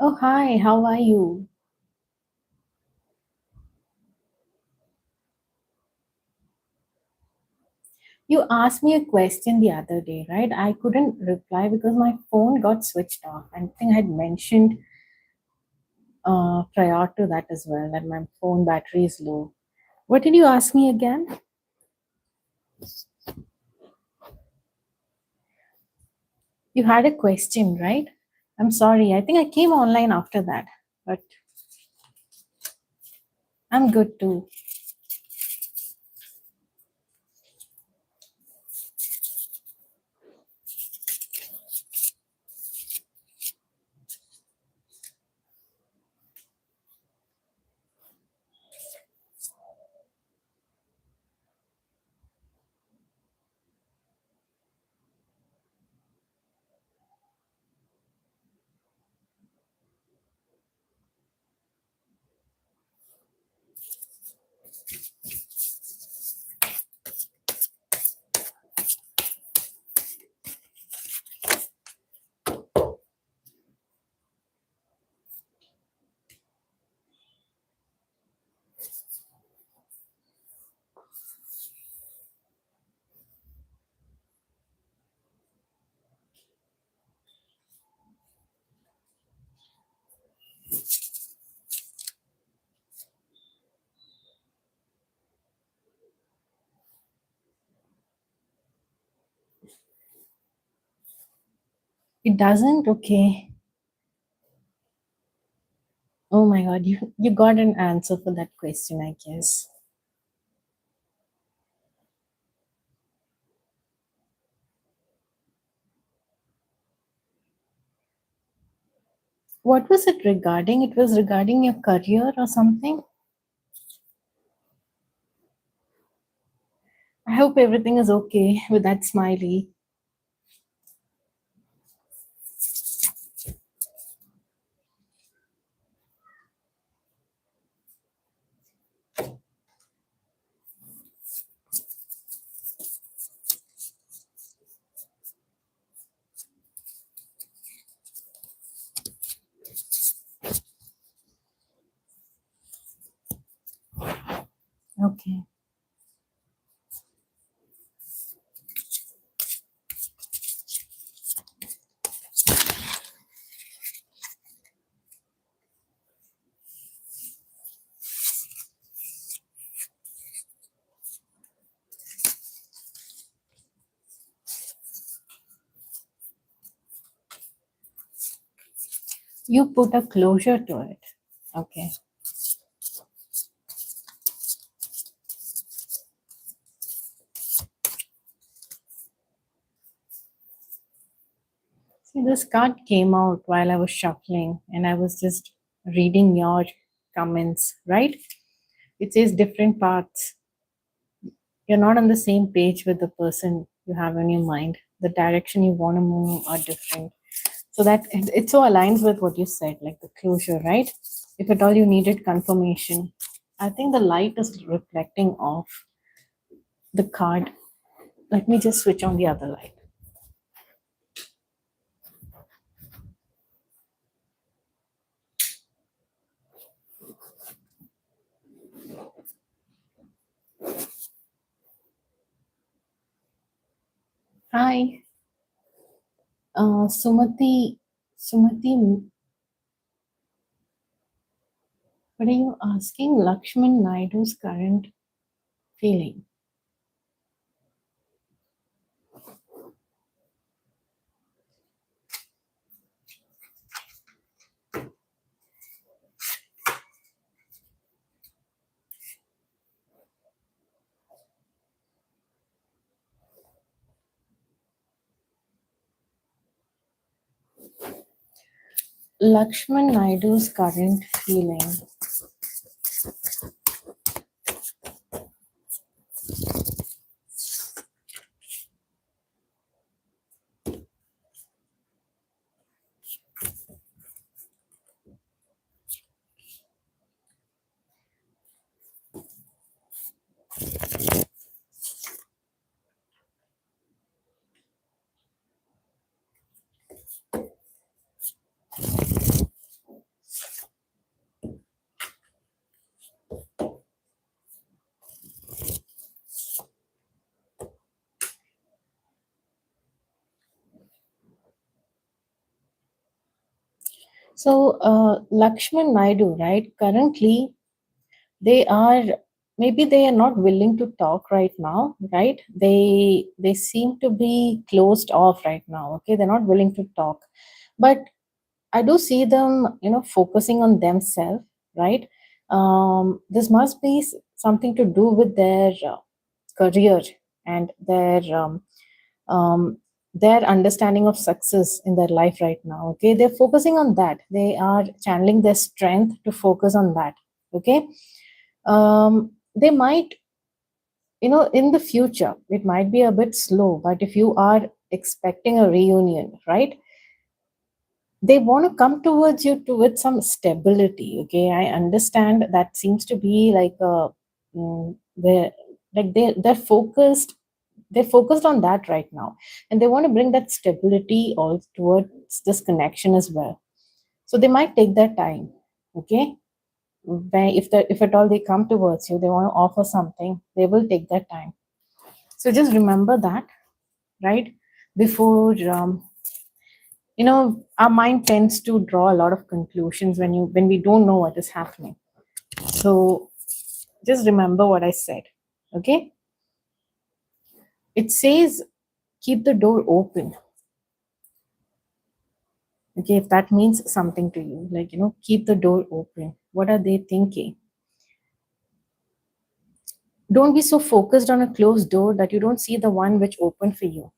Oh, hi, how are you? You asked me a question the other day, right? I couldn't reply because my phone got switched off. I think I had mentioned prior to that as well that my phone battery is low. What did you ask me again? You had a question, right? I'm sorry. I think I came online after that, but I'm good too. It doesn't? Okay. Oh my god, you got an answer for that question, I guess. What was it regarding? It was regarding your career or something? I hope everything is okay with that smiley. Okay. You put a closure to it. Okay. See, this card came out while I was shuffling and I was just reading your comments, right? It says different paths. You're not on the same page with the person you have in your mind. The direction you want to move are different. So that it so aligns with what you said, like the closure, right? If at all you needed confirmation. I think the light is reflecting off the card. Let me just switch on the other light. Hi, Sumati. Sumati, what are you asking? Lakshman Naidu's current feeling. Lakshman Naidu's current feeling. So, Lakshman Naidu, right? Currently, they are, maybe they are not willing to talk right now, right? They seem to be closed off right now. Okay, they're not willing to talk, but I do see them, focusing on themselves, right? This must be something to do with their career and um, their understanding of success in their life right now. Okay, they're focusing on that. They are channeling their strength to focus on that. Okay, they might, in the future, it might be a bit slow, but if you are expecting a reunion, right? They want to come towards you to with some stability. Okay, I understand that seems to be like a they're they're focused on that right now, and they want to bring that stability all towards this connection as well. So they might take their time. Okay, if at all they come towards you, they want to offer something, they will take their time. So just remember that, right? Before our mind tends to draw a lot of conclusions when we don't know what is happening. So just remember what I said. Okay, it says keep the door open. Okay, if that means something to you, like, keep the door open. What are they thinking? Don't be so focused on a closed door that you don't see the one which opened for you.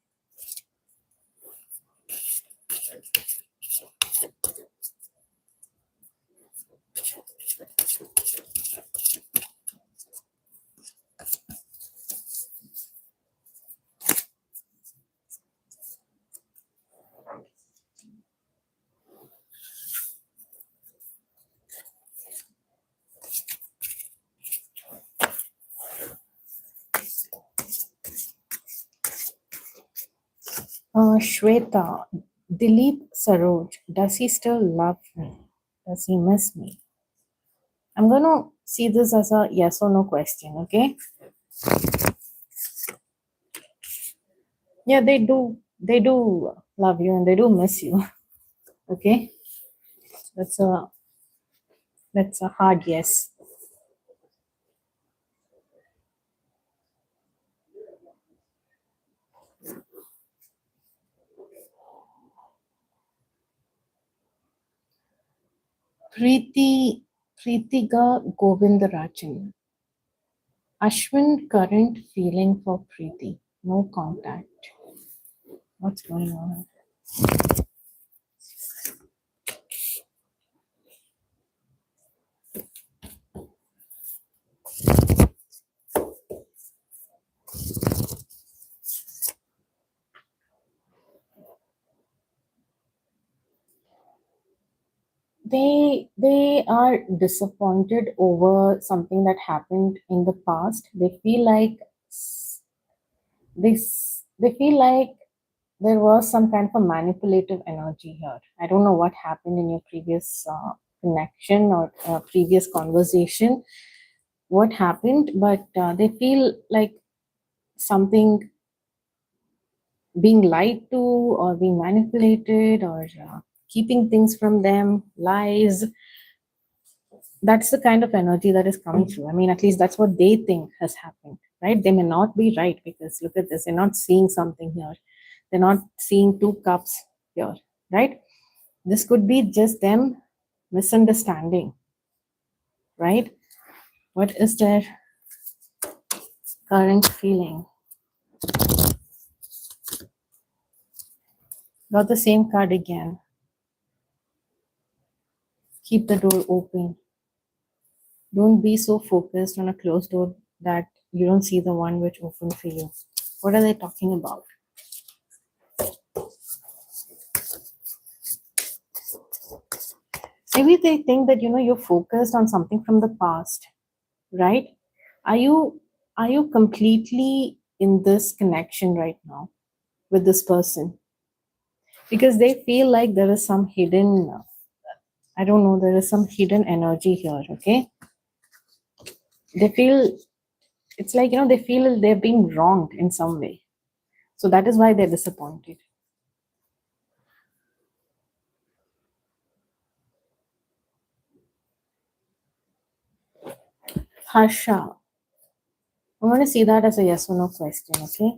Shweta, Dilip Saroj, does he still love me? Does he miss me? I'm going to see this as a yes or no question, okay? Yeah, they do. They do love you and they do miss you, okay? That's a that's a hard yes. Preetiga Govindarajan. Ashwin current feeling for Preeti. No contact. What's going on? They are disappointed over something that happened in the past. They feel like they feel like there was some kind of a manipulative energy here. I don't know what happened in your previous connection or previous conversation, what happened, but they feel like something being lied to or being manipulated or keeping things from them, lies. That's the kind of energy that is coming through. I mean, at least that's what they think has happened, right? They may not be right because look at this, they're not seeing something here. They're not seeing two cups here, right? This could be just them misunderstanding, right? What is their current feeling? Got the same card again. Keep the door open. Don't be so focused on a closed door that you don't see the one which opened for you. What are they talking about? Maybe they think that you're focused on something from the past, right? Are you completely in this connection right now with this person? Because they feel like there is some hidden, I don't know, there is some hidden energy here, okay? They feel, it's like, they feel they're being wronged in some way. So that is why they're disappointed. Harsha, I'm going to see that as a yes or no question, okay?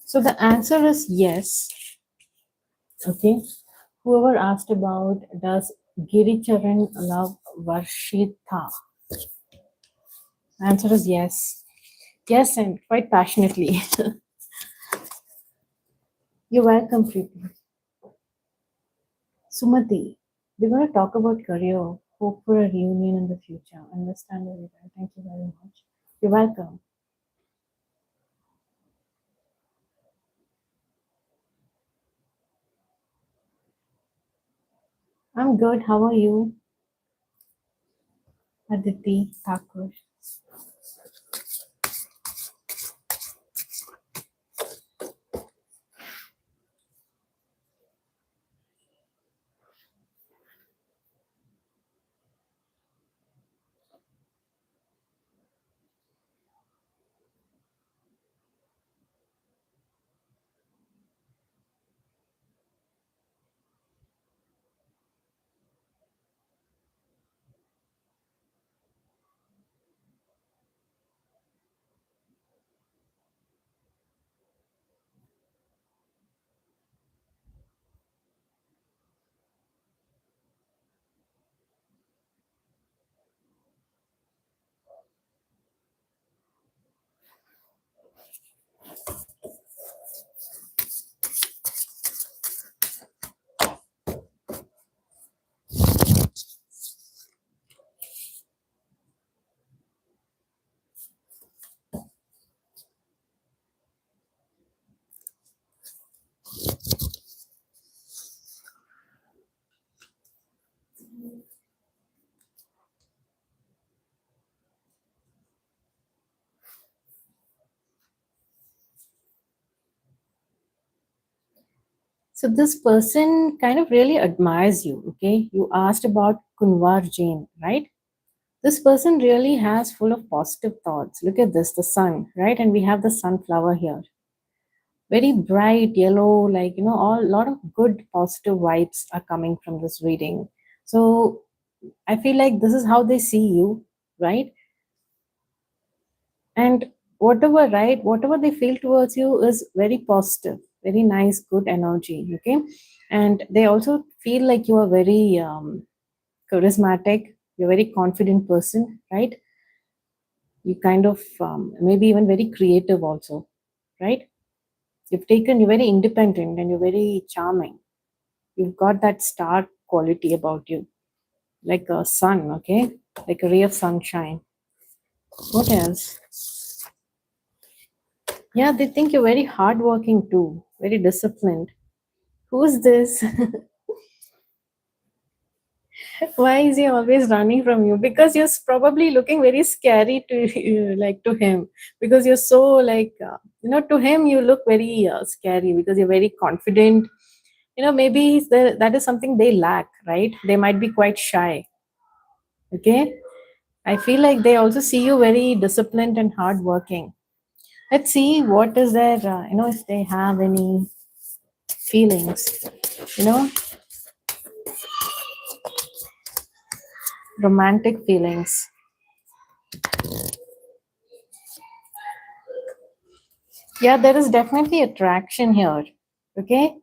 So the answer is yes, okay? Whoever asked about does Giricharan love Varshita? Answer is yes. Yes, and quite passionately. You're welcome, Preeti. Sumati, we're going to talk about career, hope for a reunion in the future. Understand where you're at. Thank you very much. You're welcome. I'm good. How are you? Aditi Thakur. So this person kind of really admires you, okay? You asked about Kunwar Jain, right? This person really has full of positive thoughts. Look at this, the sun, right? And we have the sunflower here. Very bright yellow, like, all lot of good positive vibes are coming from this reading. So I feel like this is how they see you, right? And whatever they feel towards you is very positive, very nice, good energy, okay? And they also feel like you are very charismatic, you're a very confident person, right? You kind of maybe even very creative also, right? You're very independent and you're very charming. You've got that star quality about you, like a sun, okay? Like a ray of sunshine. What else? Yeah, they think you're very hardworking too, very disciplined. Who's this? Why is he always running from you? Because you're probably looking very scary to like to him. Because you're so like to him you look very scary because you're very confident. Maybe that is something they lack, right? They might be quite shy. Okay, I feel like they also see you very disciplined and hardworking. Let's see what is there. If they have any feelings. You know, romantic feelings. Yeah, there is definitely attraction here. Okay.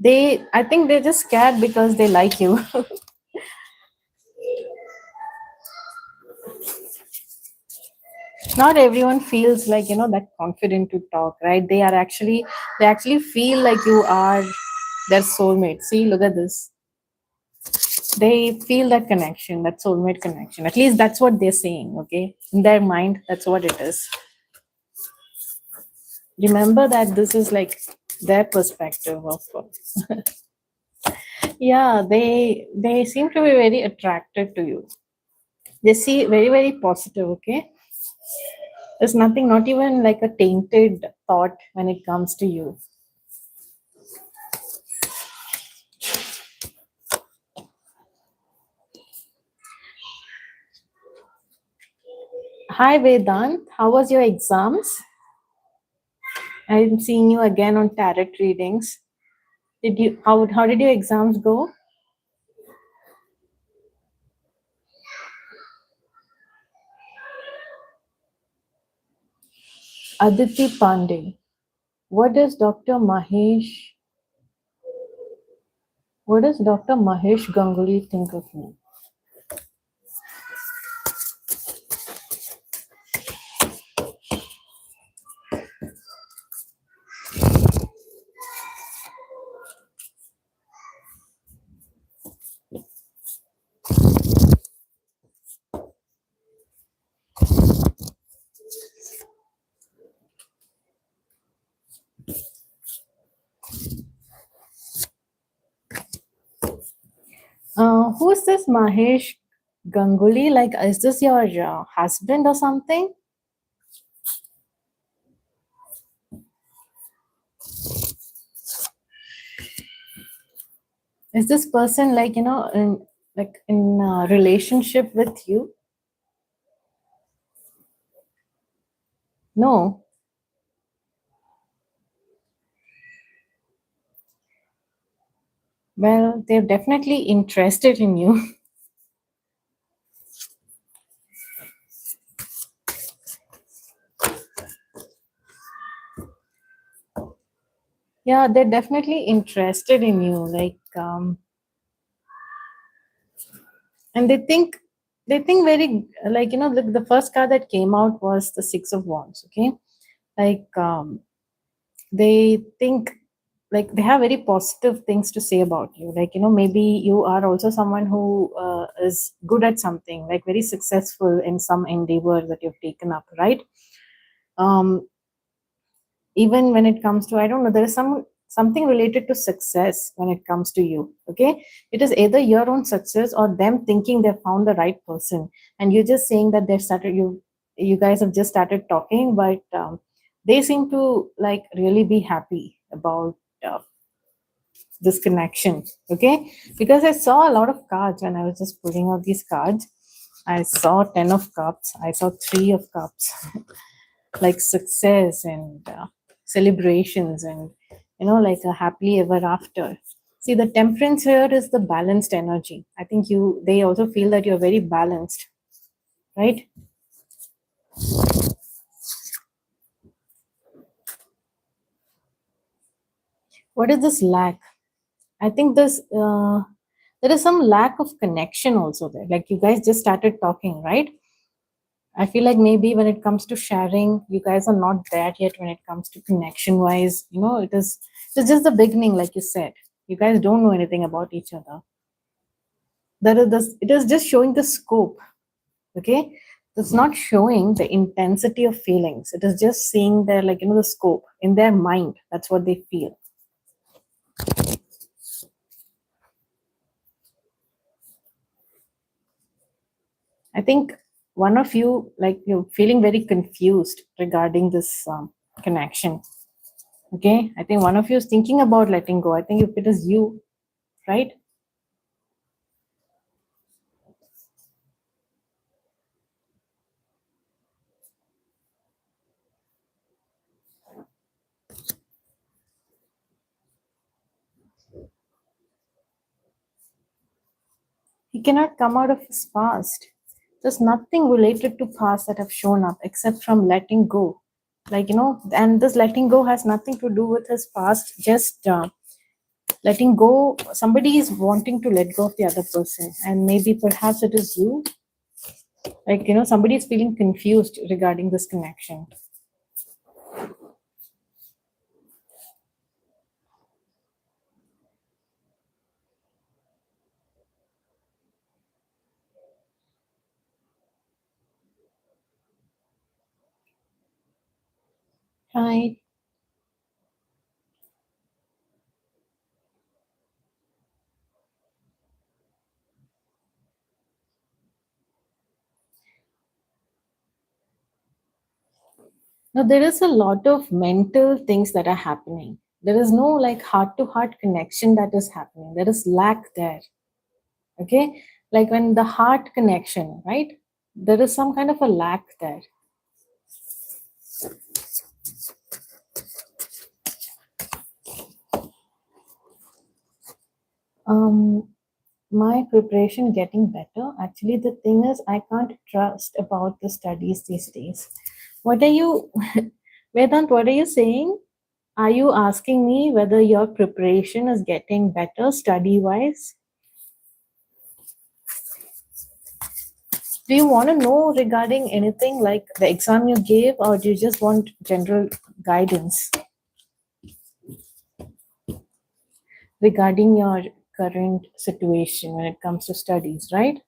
I think they're just scared because they like you. Not everyone feels like, that confident to talk, right? They actually feel like you are their soulmate. See, look at this. They feel that connection, that soulmate connection. At least that's what they're saying, okay? In their mind, that's what it is. Remember that this is like their perspective of yeah, they seem to be very attracted to you. They see very, very positive, okay? There's nothing, not even like a tainted thought when it comes to you. Hi Vedant, how was your exams? I'm seeing you again on tarot readings. How did your exams go? Aditi Pandey. What does Dr. Mahesh Ganguly think of me? Who is this Mahesh Ganguly? Like, is this your husband or something? Is this person like, in relationship with you? No. Well, they're definitely interested in you. Yeah, they're definitely interested in you. Like, and they think very like, the first card that came out was the Six of Wands. Okay, like they think like they have very positive things to say about you. Like, maybe you are also someone who is good at something, like very successful in some endeavor that you've taken up, right? um Even when it comes to, I don't know, there is something related to success when it comes to you. Okay, it is either your own success or them thinking they found the right person, and you're just saying that they've started you guys have just started talking, but they seem to like really be happy about uh, this connection. Okay, because I saw a lot of cards when I was just pulling out these cards. I saw 10 of cups, I saw 3 of cups, like success and celebrations, and like a happily ever after. See, the temperance here is the balanced energy. I think they also feel that you're very balanced, right? What is this lack? I think there is some lack of connection also there. Like, you guys just started talking, right? I feel like maybe when it comes to sharing, you guys are not there yet when it comes to connection wise. It's just the beginning, like you said. You guys don't know anything about each other. It is just showing the scope. Okay, it's not showing the intensity of feelings. It is just seeing their, like, the scope in their mind. That's what they feel. I think one of you, like, you're feeling very confused regarding this connection. Okay, I think one of you is thinking about letting go. I think if it is you, right? He cannot come out of his past. There's nothing related to past that have shown up except from letting go. Like, and this letting go has nothing to do with his past. Just letting go. Somebody is wanting to let go of the other person, and maybe perhaps it is you. Like, somebody is feeling confused regarding this connection. Right. Now, there is a lot of mental things that are happening. There is no like heart to heart connection that is happening. There is lack there. Okay. Like when the heart connection, right? There is some kind of a lack there. Um, my preparation getting better. Actually, the thing is, I can't trust about the studies these days. What are you, Vedant? What are you saying? Are you asking me whether your preparation is getting better study wise? Do you want to know regarding anything like the exam you gave, or do you just want general guidance regarding your current situation when it comes to studies, right?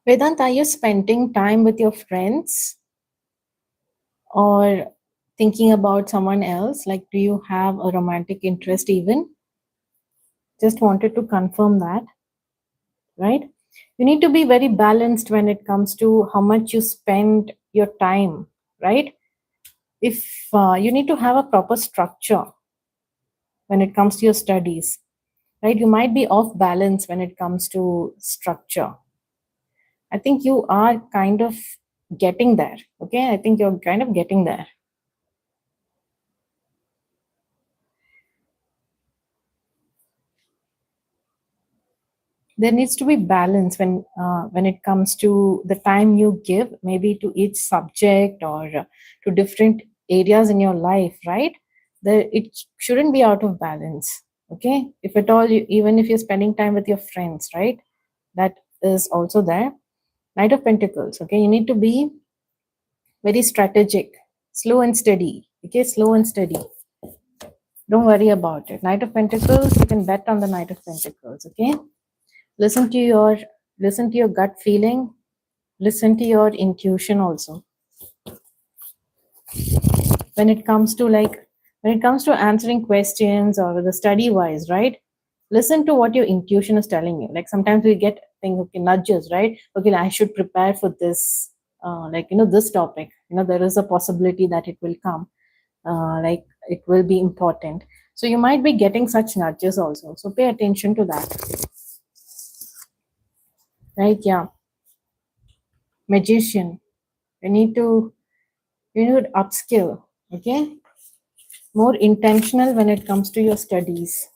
Vedant, are you spending time with your friends or thinking about someone else? Like, do you have a romantic interest even? Just wanted to confirm that, right? You need to be very balanced when it comes to how much you spend your time, right? If you need to have a proper structure when it comes to your studies, right? You might be off balance when it comes to structure. I think you are kind of getting there. Okay, I think you're kind of getting there. There needs to be balance when it comes to the time you give, maybe to each subject or to different areas in your life, right? There, it shouldn't be out of balance. Okay, if at all, even if you're spending time with your friends, right? That is also there. Knight of Pentacles. Okay, you need to be very strategic, slow and steady. Okay, slow and steady. Don't worry about it. Knight of Pentacles, you can bet on the Knight of Pentacles. Okay, listen to your gut feeling. Listen to your intuition also. When it comes to answering questions or the study wise, right? Listen to what your intuition is telling you. Like sometimes we get things, okay, nudges, right? Okay, I should prepare for this, this topic. There is a possibility that it will come, like it will be important. So you might be getting such nudges also. So pay attention to that, right? Yeah, magician. You need to upskill. Okay, more intentional when it comes to your studies.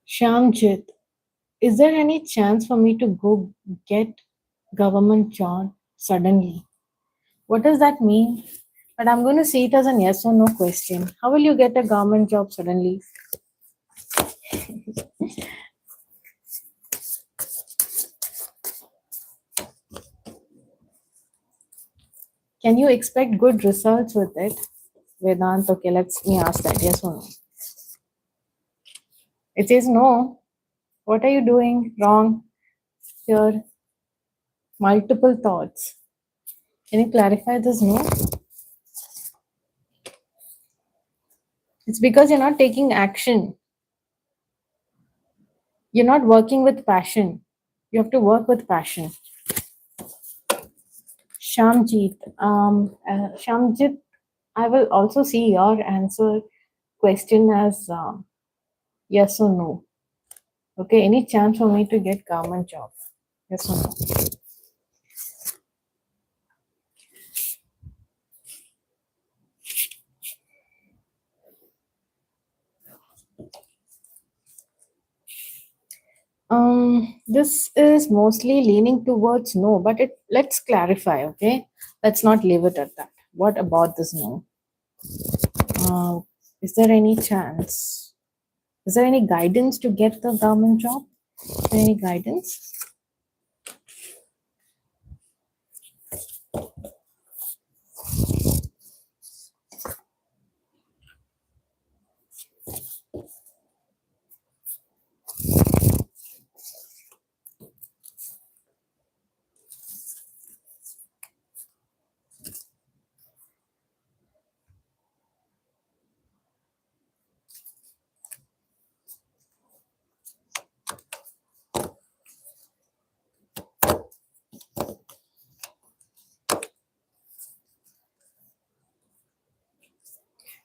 Shamjit, is there any chance for me to go get government job suddenly? What does that mean? But I'm going to see it as a yes or no question. How will you get a government job suddenly? Can you expect good results with it? Vedant, okay, let's me ask that. Yes or no? It says no. What are you doing wrong here? Multiple thoughts. Can you clarify this no? It's because you're not taking action. You're not working with passion. You have to work with passion. Shamjit, Shamjit, I will also see your answer question as yes or no. Okay, any chance for me to get government job? Yes or no? This is mostly leaning towards no, but let's clarify, okay? Let's not leave it at that. What about this no? Uh, is there any chance? Is there any guidance to get the government job? Any guidance?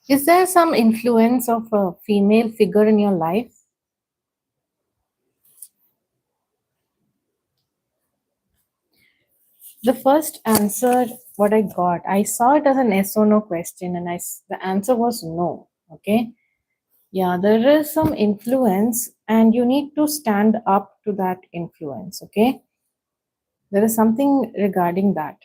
Is there some influence of a female figure in your life? The first answer, what I got, I saw it as an yes or no question, and the answer was no. Okay. Yeah, there is some influence, and you need to stand up to that influence. Okay. There is something regarding that.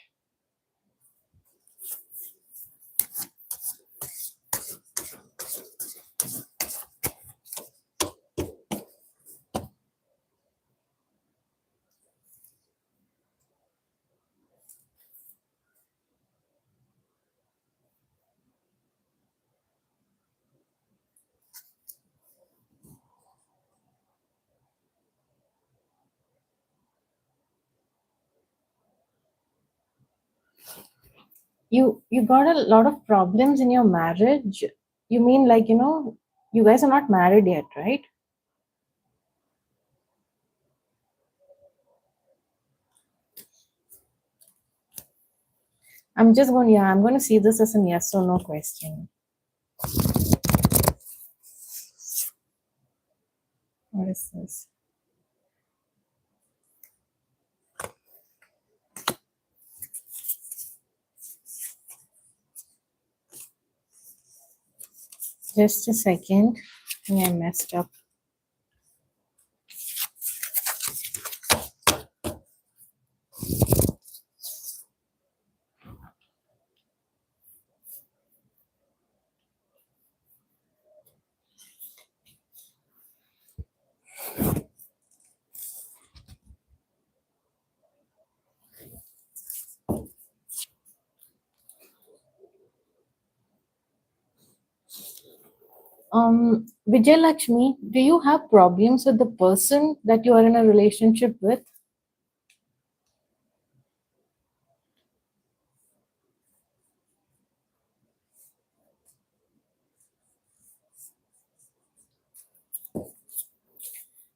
You got a lot of problems in your marriage. You mean like, you guys are not married yet, right? I'm going to see this as a yes or no question. What is this? Just a second. I think I messed up. Vijay Lakshmi, do you have problems with the person that you are in a relationship with?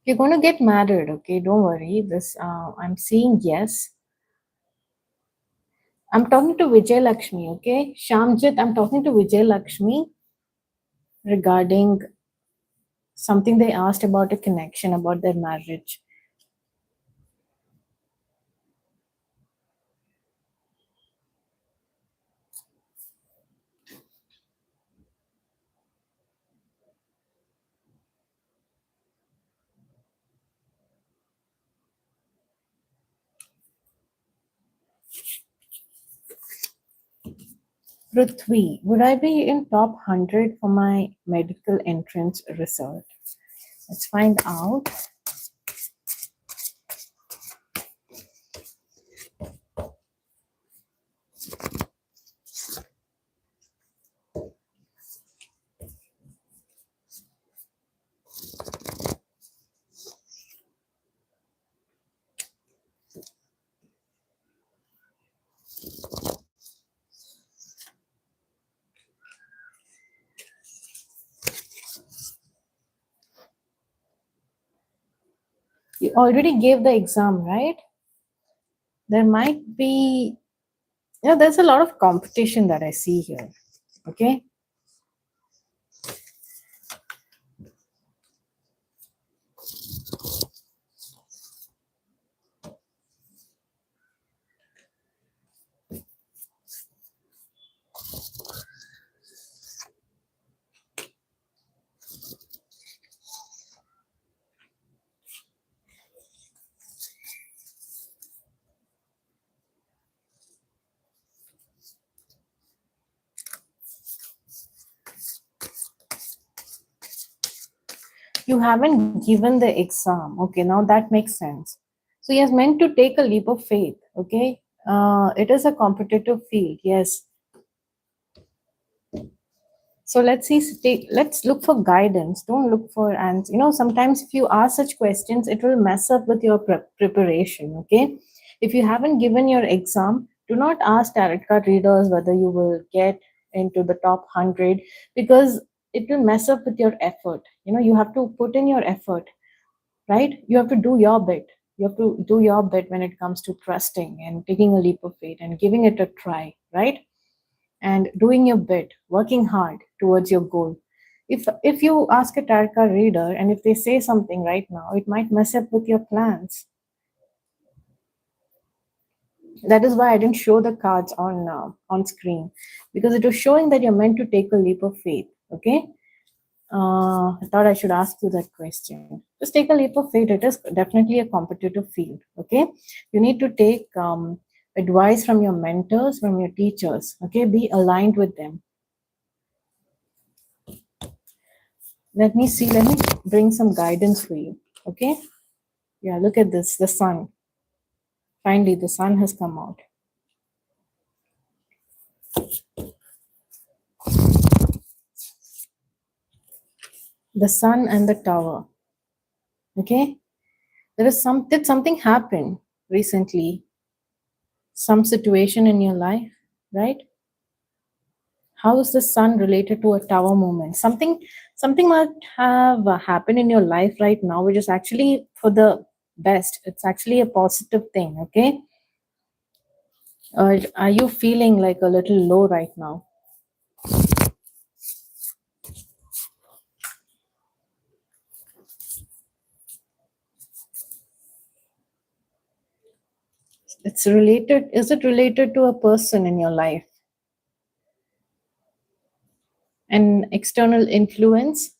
You're going to get married, okay? Don't worry. I'm seeing yes. I'm talking to Vijay Lakshmi, okay? Shamjit, I'm talking to Vijay Lakshmi regarding something they asked about a connection, about their marriage. Prithvi, would I be in top 100 for my medical entrance result? Let's find out. you already gave the exam, right? There might be, there's a lot of competition that I see here. Okay. You haven't given the exam. Okay, now that makes sense. So he has meant to take a leap of faith. Okay. It is a competitive field. Yes. So let's see. Let's look for guidance. Don't look for answers. Sometimes if you ask such questions, it will mess up with your preparation. Okay. If you haven't given your exam, do not ask tarot card readers whether you will get into the top 100, because it will mess up with your effort. You have to put in your effort, right? You have to do your bit. You have to do your bit when it comes to trusting and taking a leap of faith and giving it a try, right? And doing your bit, working hard towards your goal. If you ask a tarot card reader and if they say something right now, it might mess up with your plans. That is why I didn't show the cards on screen, because it was showing that you're meant to take a leap of faith. Okay. I thought I should ask you that question. Just take a leap of faith. It is definitely a competitive field. Okay. You need to take advice from your mentors, from your teachers. Okay. Be aligned with them. Let me see. Let me bring some guidance for you. Okay. Yeah. Look at this. The sun. Finally, the sun has come out. The sun and the tower. Okay. Did something happen recently? Some situation in your life, right? How is the sun related to a tower moment? Something might have happened in your life right now, which is actually for the best. It's actually a positive thing. Okay. Are you feeling like a little low right now? It's related. Is it related to a person in your life? An external influence?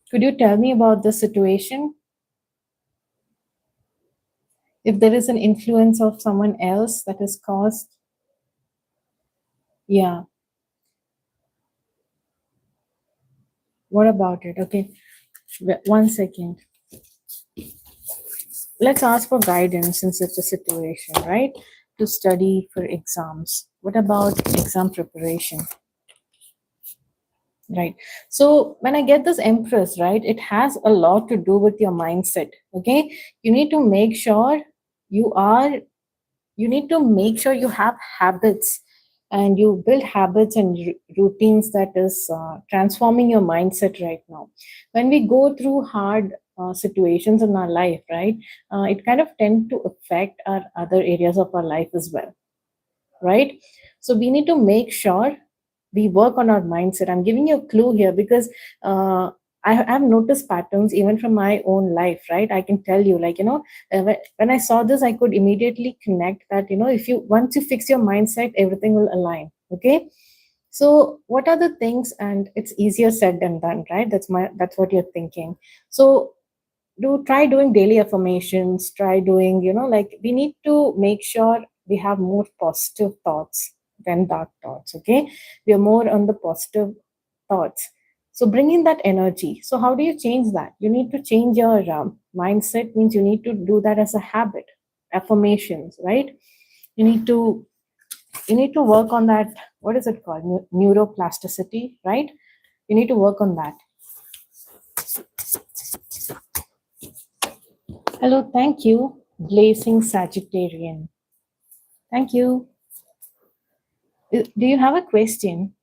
Could you tell me about the situation? If there is an influence of someone else that has caused, yeah. What about it? Okay, 1 second. Let's ask for guidance in such a situation, right? To study for exams. What about exam preparation? Right. So when I get this Empress, right, it has a lot to do with your mindset. Okay. You need to make sure you are, you need to make sure you have habits and you build habits and routines that is transforming your mindset right now. When we go through hard situations in our life, right, it kind of tend to affect our other areas of our life as well, right? So we need to make sure we work on our mindset. I'm giving you a clue here because I've noticed patterns even from my own life, right? I can tell you, like, when I saw this, I could immediately connect that, if you, once you fix your mindset, everything will align. Okay. So what are the things, and it's easier said than done, right? That's what you're thinking. So try doing daily affirmations, try doing, like, we need to make sure we have more positive thoughts than dark thoughts. Okay. We are more on the positive thoughts. So bring in that energy. So how do you change that? You need to change your mindset. Means you need to do that as a habit. Affirmations, right? You need to work on that. What is it called? Neuroplasticity, right? You need to work on that. Hello, thank you. Blazing Sagittarian. Thank you. Do you have a question?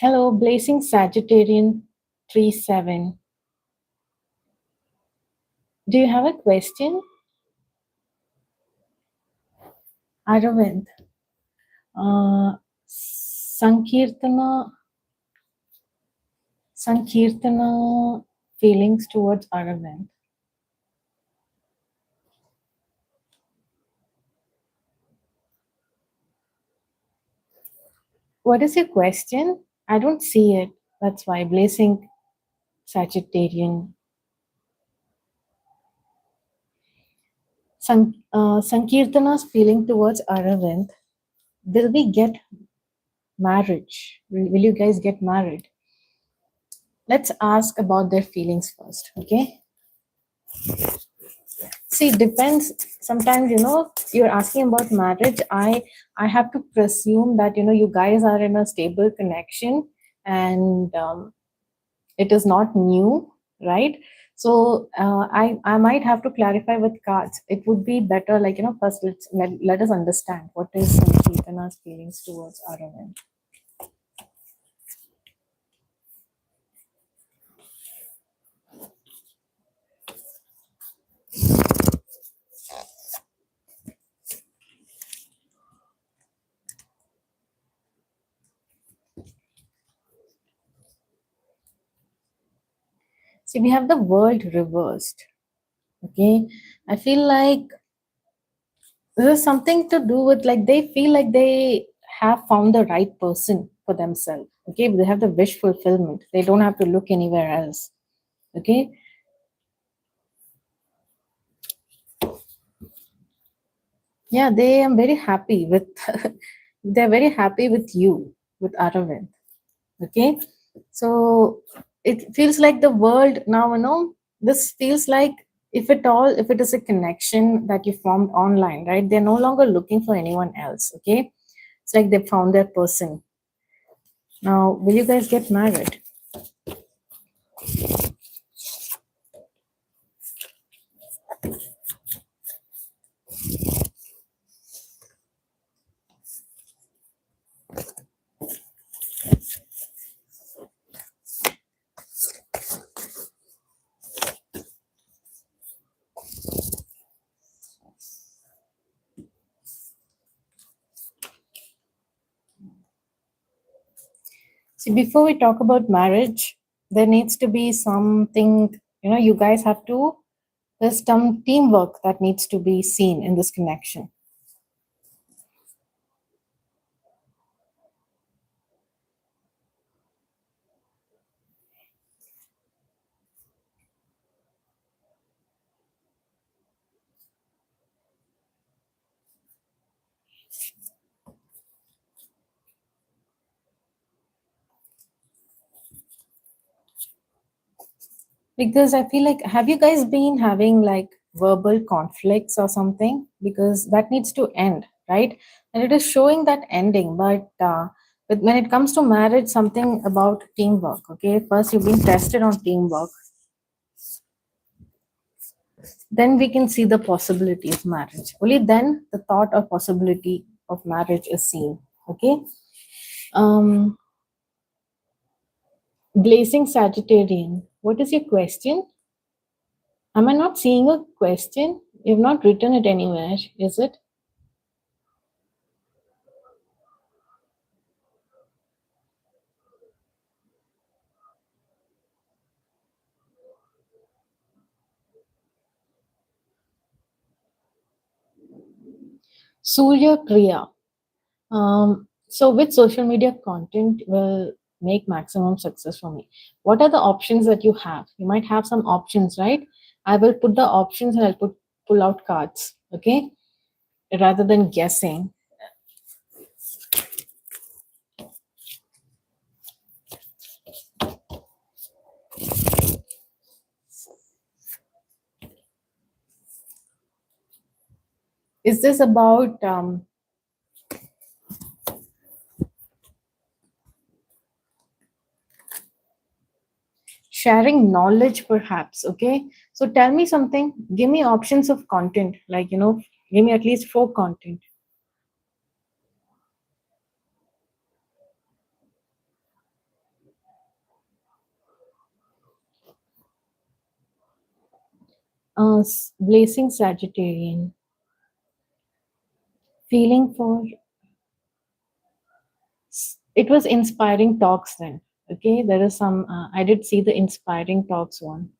Hello, Blazing Sagittarian 37. Do you have a question? Aravind. Sankirtana, Sankirtana feelings towards Aravind. What is your question? I don't see it. That's why. Blazing Sagittarian. Sankirtana's feeling towards Aravind. Will we get marriage? Will you guys get married? Let's ask about their feelings first, okay? See, depends. Sometimes, you're asking about marriage. I have to presume that, you guys are in a stable connection, and it is not new, right? So I might have to clarify with cards. It would be better, like, first let us understand what is Sankirtana's feelings towards Aravind. See, we have the world reversed. Okay. I feel like this is something to do with, like, they feel like they have found the right person for themselves. Okay. They have the wish fulfillment. They don't have to look anywhere else. Okay. Yeah, they am very happy with they're very happy with you, with Aravind. Okay. So it feels like the world now, this feels like, if it is a connection that you formed online, right? They're no longer looking for anyone else. Okay. It's like they found their person. Now, will you guys get married? See, before we talk about marriage, there needs to be something, you guys have to, there's some teamwork that needs to be seen in this connection. Because I feel like, have you guys been having like verbal conflicts or something? Because that needs to end, right? And it is showing that ending. But when it comes to marriage, something about teamwork. Okay, first you've been tested on teamwork, then we can see the possibility of marriage. Only then the thought or possibility of marriage is seen. Okay. Um, Blazing Sagittarian, what is your question? Am I not seeing a question? You've not written it anywhere, is it? Surya Kriya. So which social media content will make maximum success for me? What are the options that you have? You might have some options, right? I will put the options and I'll pull out cards, okay? Rather than guessing. Is this about sharing knowledge, perhaps? Okay. So tell me something. Give me options of content. Like, give me at least 4 content. Blazing Sagittarian, feeling for, it was inspiring talks then. Okay, there is some, I did see the inspiring talks one.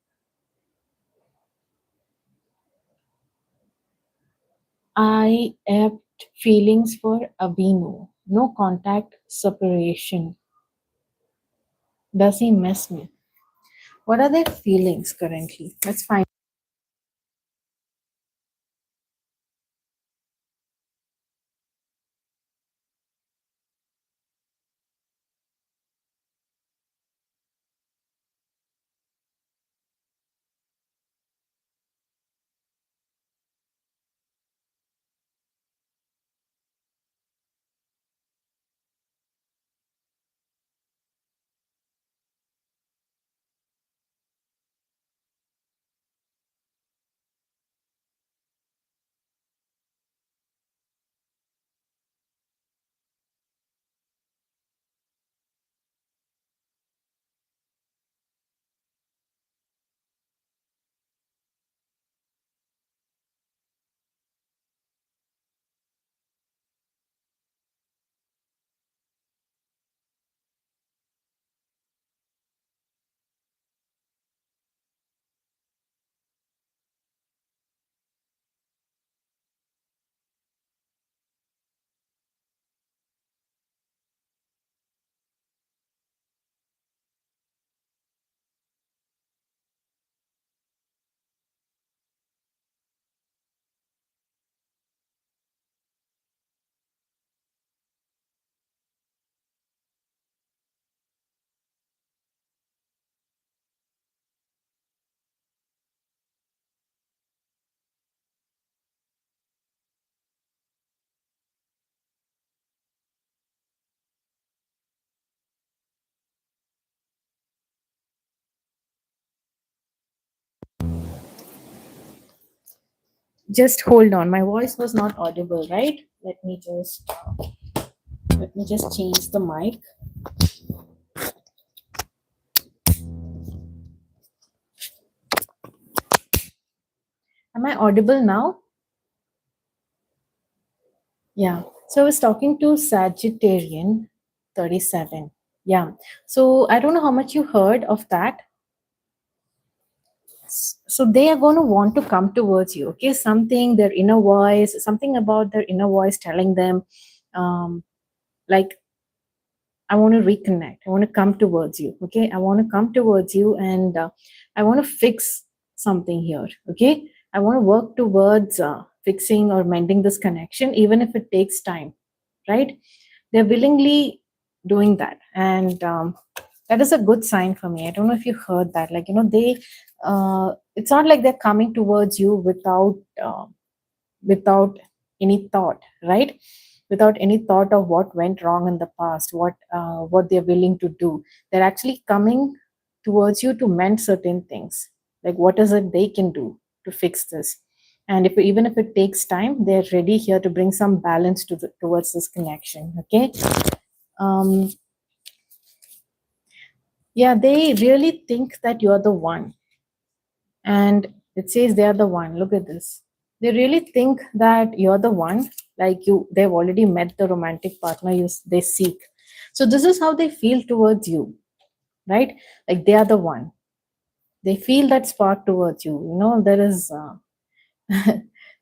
I have feelings for Abinu, no contact, separation. Does he miss me? What are their feelings currently? Let's find. Just hold on. My voice was not audible, right? Let me just change the mic. Am I audible now? Yeah. So I was talking to Sagittarian 37. Yeah. So I don't know how much you heard of that. So they are going to want to come towards you. Okay. Something, their inner voice, something about their inner voice telling them, like, I want to reconnect. I want to come towards you. Okay. I want to come towards you, and I want to fix something here. Okay. I want to work towards fixing or mending this connection, even if it takes time. Right. They're willingly doing that. And that is a good sign for me. I don't know if you heard that. Like, it's not like they're coming towards you without any thought, right? Without any thought of what went wrong in the past, what they're willing to do. They're actually coming towards you to mend certain things. Like, what is it they can do to fix this? And if even if it takes time, they're ready here to bring some balance towards this connection. Okay. um yeah, they really think that you're the one, and it says they are the one. Look at this. They really think that you're the one. Like, they've already met the romantic partner they seek. So this is how they feel towards you, right? Like, they are the one. They feel that spark towards you. There is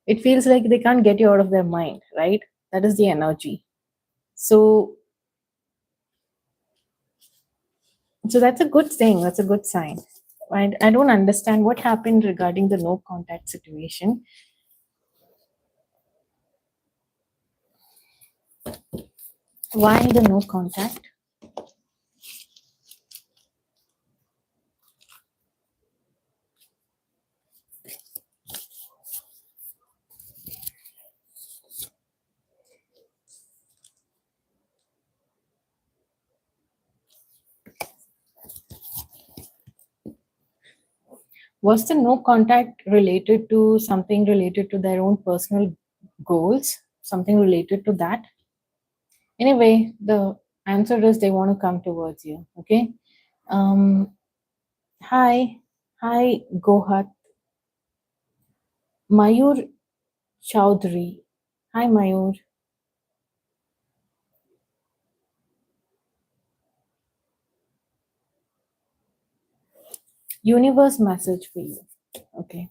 it feels like they can't get you out of their mind, right? That is the energy. So so that's a good thing. That's a good sign. I don't understand what happened regarding the no contact situation. Why the no contact? Was the no contact related to something related to their own personal goals? Something related to that? Anyway, the answer is they want to come towards you. Okay. Um, hi. Hi, Gohat. Mayur Chowdhury. Hi, Mayur. Universe message for you. Okay.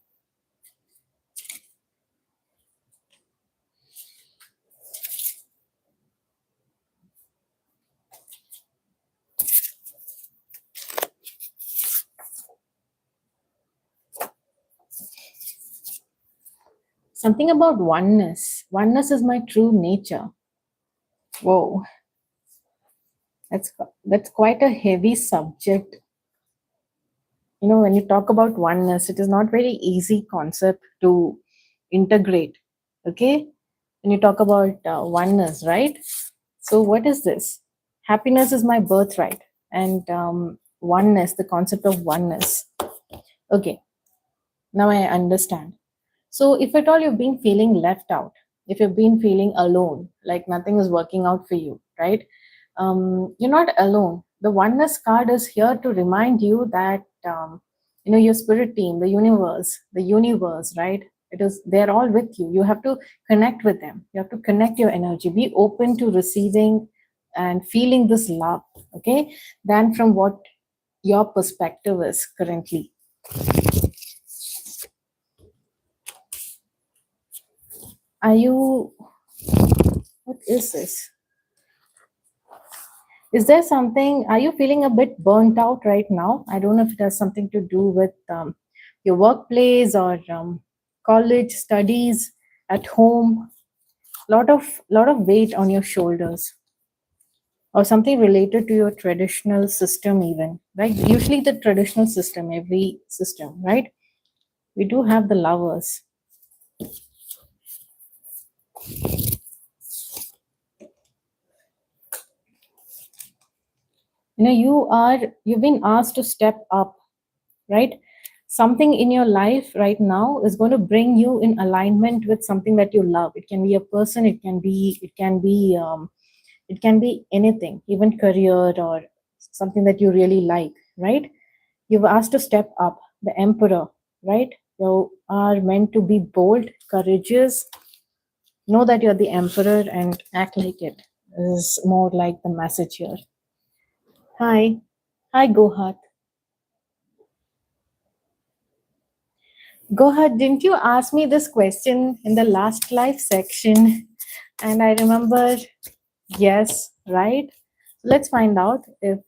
Something about oneness. Oneness is my true nature. Whoa, that's quite a heavy subject. You know, when you talk about oneness, it is not very easy concept to integrate. Okay, when you talk about oneness, right? So, what is this? Happiness is my birthright, and oneness, the concept of oneness. Okay, now I understand. So, if at all you've been feeling left out, if you've been feeling alone, like nothing is working out for you, right? You're not alone. The oneness card is here to remind you that your spirit team, the universe, right? It is they're all with you. You have to connect with them. You have to connect your energy. Be open to receiving and feeling this love. Okay, than from what your perspective is currently. Are you? What is this? Is there something, are you feeling a bit burnt out right now? I don't know if it has something to do with your workplace or college studies at home. Lot of weight on your shoulders, or something related to your traditional system even, right? Usually the traditional system, every system, right? We do have the lovers. You've been asked to step up, right? Something in your life right now is going to bring you in alignment with something that you love. It can be a person, it can be anything, even career or something that you really like, right? You've asked to step up, the emperor, right? You are meant to be bold, courageous. Know that you're the emperor and act like it, is more like the message here. Hi hi Gohat. Go ahead. Didn't you ask me this question in the last live section? And I remember, yes, right? Let's find out if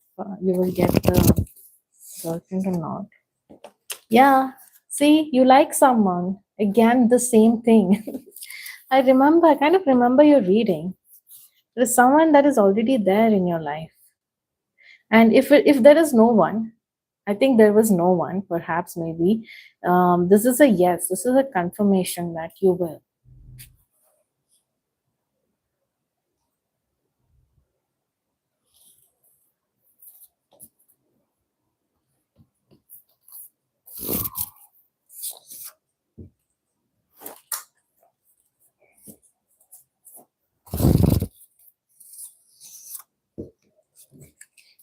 you will get the girlfriend or not. Yeah, see, you like someone. Again, the same thing. I kind of remember your reading. There is someone that is already there in your life. And if there is no one, I think there was no one, perhaps, maybe. This is a yes, this is a confirmation that you will.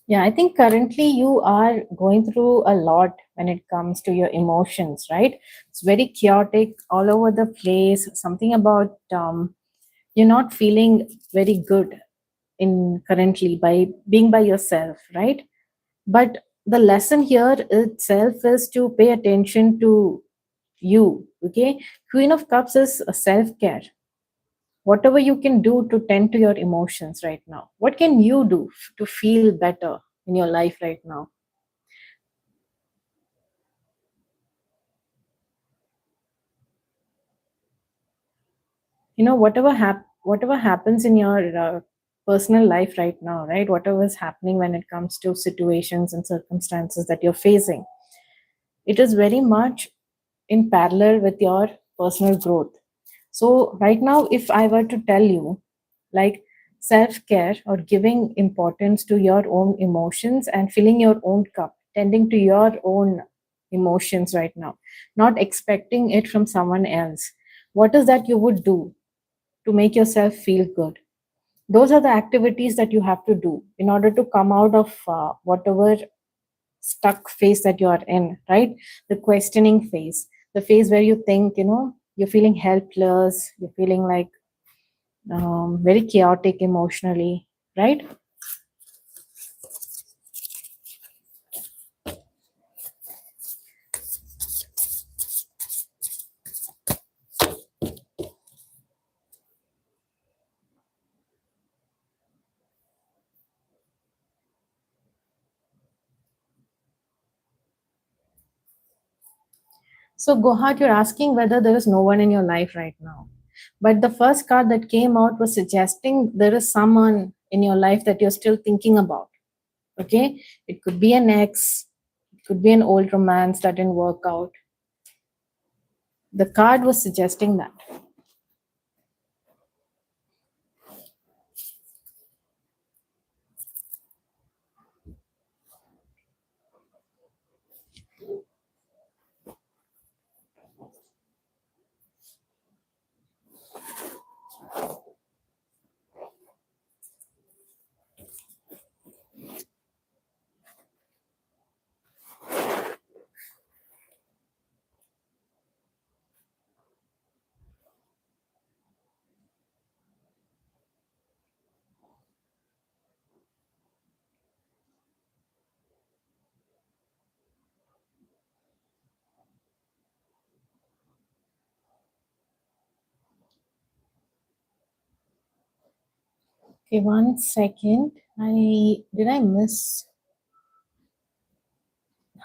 Yeah, I think currently you are going through a lot when it comes to your emotions, right? It's very chaotic all over the place. Something about you're not feeling very good in currently by being by yourself, right? But the lesson here itself is to pay attention to you, okay? Queen of Cups is a self-care. Whatever you can do to tend to your emotions right now. What can you do to feel better in your life right now? Whatever happens in your personal life right now, right? Whatever is happening when it comes to situations and circumstances that you're facing, it is very much in parallel with your personal growth. So right now, if I were to tell you, like, self care or giving importance to your own emotions and filling your own cup, tending to your own emotions right now, not expecting it from someone else, what is that you would do to make yourself feel good? Those are the activities that you have to do in order to come out of whatever stuck phase that you are in, right? The questioning phase, the phase where you think, You're feeling helpless. You're feeling like very chaotic emotionally, right? So, Gohat, you're asking whether there is no one in your life right now. But the first card that came out was suggesting there is someone in your life that you're still thinking about. Okay? It could be an ex, it could be an old romance that didn't work out. The card was suggesting that. Okay, 1 second. I miss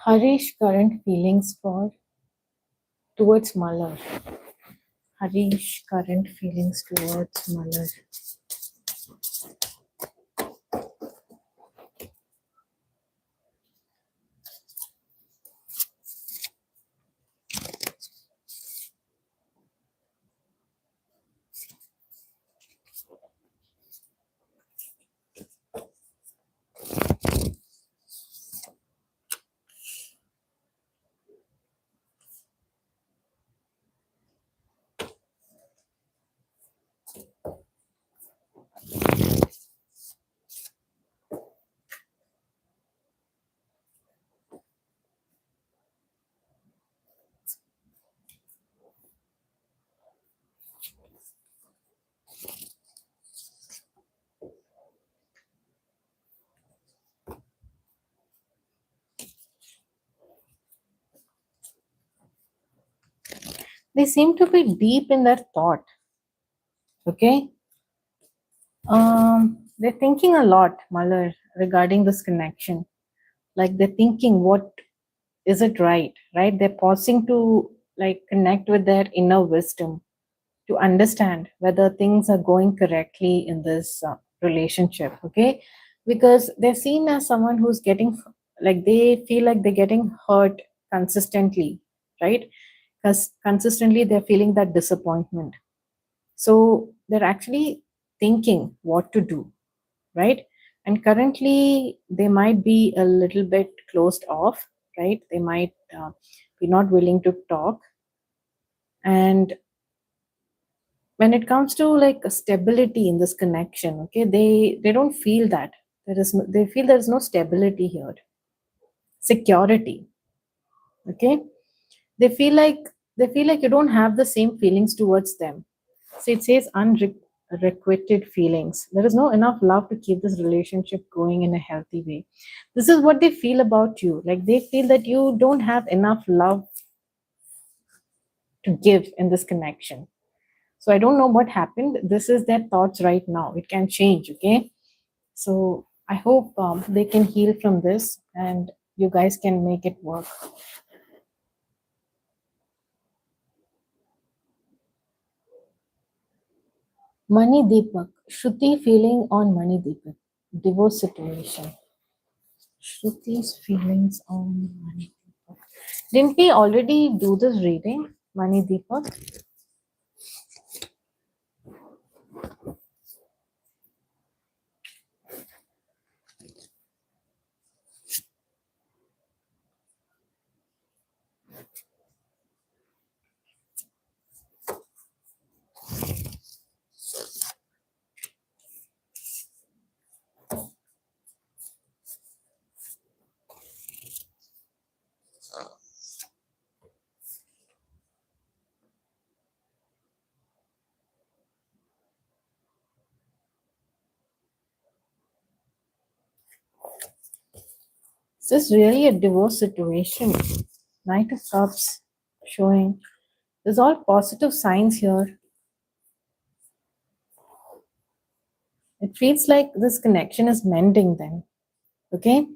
Harish current feelings for towards Malar. Harish current feelings towards Malar. They seem to be deep in their thought. Okay. They're thinking a lot, Malar, regarding this connection. Like they're thinking, what is it right? They're pausing to like connect with their inner wisdom to understand whether things are going correctly in this relationship. Okay, because they're seen as someone who's getting like they feel like they're getting hurt consistently, right? Because consistently they're feeling that disappointment. So they're actually thinking what to do, right? And currently they might be a little bit closed off, right? They might be not willing to talk. And when it comes to like a stability in this connection, okay, they don't feel that they feel there is no stability here, security. Okay, they feel like you don't have the same feelings towards them. So it says unrequited feelings. There is no enough love to keep this relationship going in a healthy way. This is what they feel about you. Like they feel that you don't have enough love to give in this connection. So I don't know what happened. This is their thoughts right now. It can change. Okay. So I hope they can heal from this and you guys can make it work. Money Deepak. Shruti feeling on Money Deepak. Divorce situation. Shruti's feelings on Money Deepak. Didn't we already do this reading? Money Deepak? This is really a divorce situation. Knight of Cups showing. There's all positive signs here. It feels like this connection is mending then. Okay?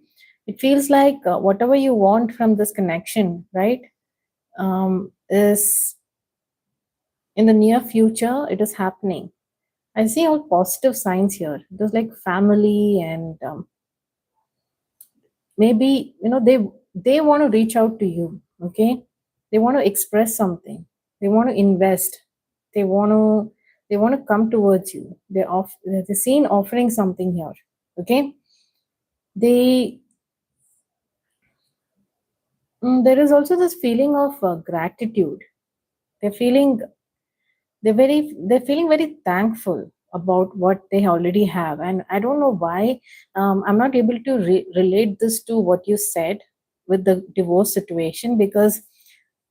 It feels like whatever you want from this connection, right, is in the near future, it is happening. I see all positive signs here. There's like family and maybe, they want to reach out to you. Okay? They want to express something. They want to invest. They want to come towards you. They're seen offering something here. Okay? They there is also this feeling of gratitude. They're feeling they're feeling very thankful about what they already have, and I don't know why. I'm not able to relate this to what you said with the divorce situation, because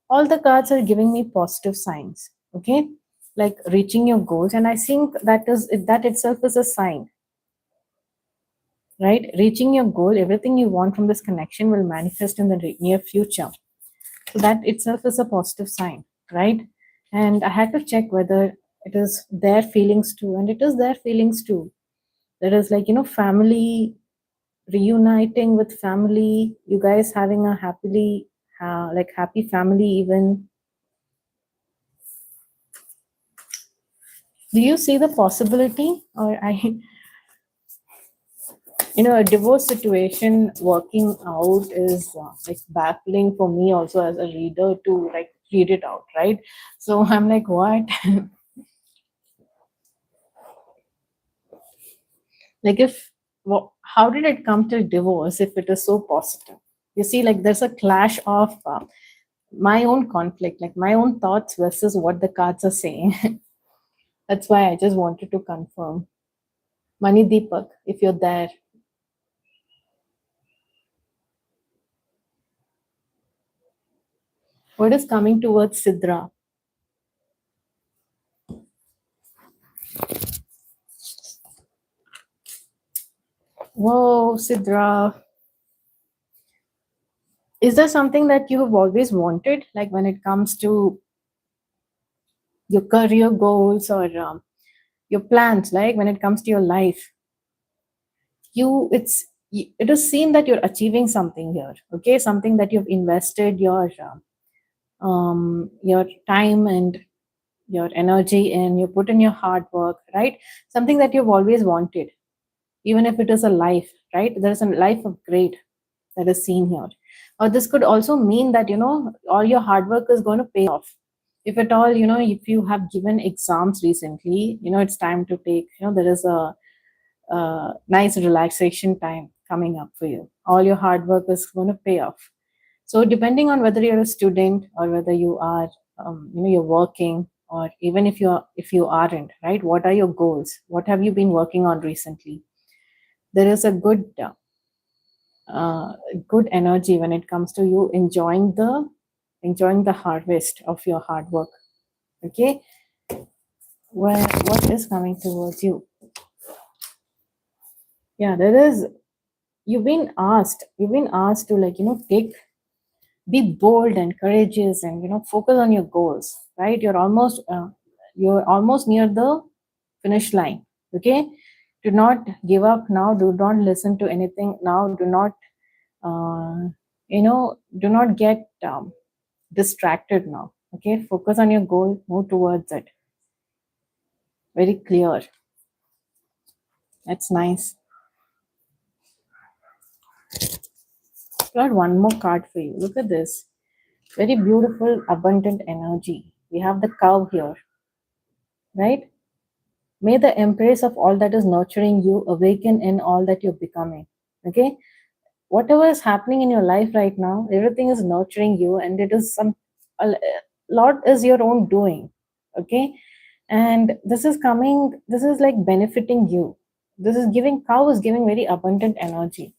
all the cards are giving me positive signs. Okay, like reaching your goals, and I think that itself is a sign, right? Reaching your goal, everything you want from this connection will manifest in the near future. So that itself is a positive sign, right? And I had to check whether it is their feelings too, and it is their feelings too. There is like, family reuniting with family, you guys having a happy family even. Do you see the possibility, or a divorce situation working out is like baffling for me also as a reader to like read it out, right? So I'm like, what? Like, how did it come to divorce if it is so positive? You see, like there's a clash of my own conflict, like my own thoughts versus what the cards are saying. That's why I just wanted to confirm. Mani Deepak, if you're there. What is coming towards Sidra? Whoa, Sidra. Is there something that you have always wanted, like when it comes to your career goals or your plans, like when it comes to your life? It is seen that you're achieving something here. Okay, something that you've invested your time and your energy in, you put in your hard work, right? Something that you've always wanted, even if it is a life, right? There is a life of great that is seen here. Or this could also mean that all your hard work is going to pay off. If at all, if you have given exams recently, it's time to take, there is a nice relaxation time coming up for you. All your hard work is going to pay off. So depending on whether you're a student or whether you are, you're working, or even if you aren't, right? What are your goals? What have you been working on recently? There is a good energy when it comes to you enjoying the harvest of your hard work. Okay, what is coming towards you? Yeah, there is. You've been asked to, like, be bold and courageous, and focus on your goals, right? You're almost near the finish line. Okay, do not give up now. Do not listen to anything now. Uh, do not get distracted now. Okay, focus on your goal, move towards it. Very clear. That's nice. Got one more card for you. Look at this. Very beautiful, abundant energy. We have the cow here, right? May the embrace of all that is nurturing you awaken in all that you're becoming. Okay? Whatever is happening in your life right now, everything is nurturing you, and it is a lot is your own doing. Okay? And this is like benefiting you. Cow is giving very abundant energy.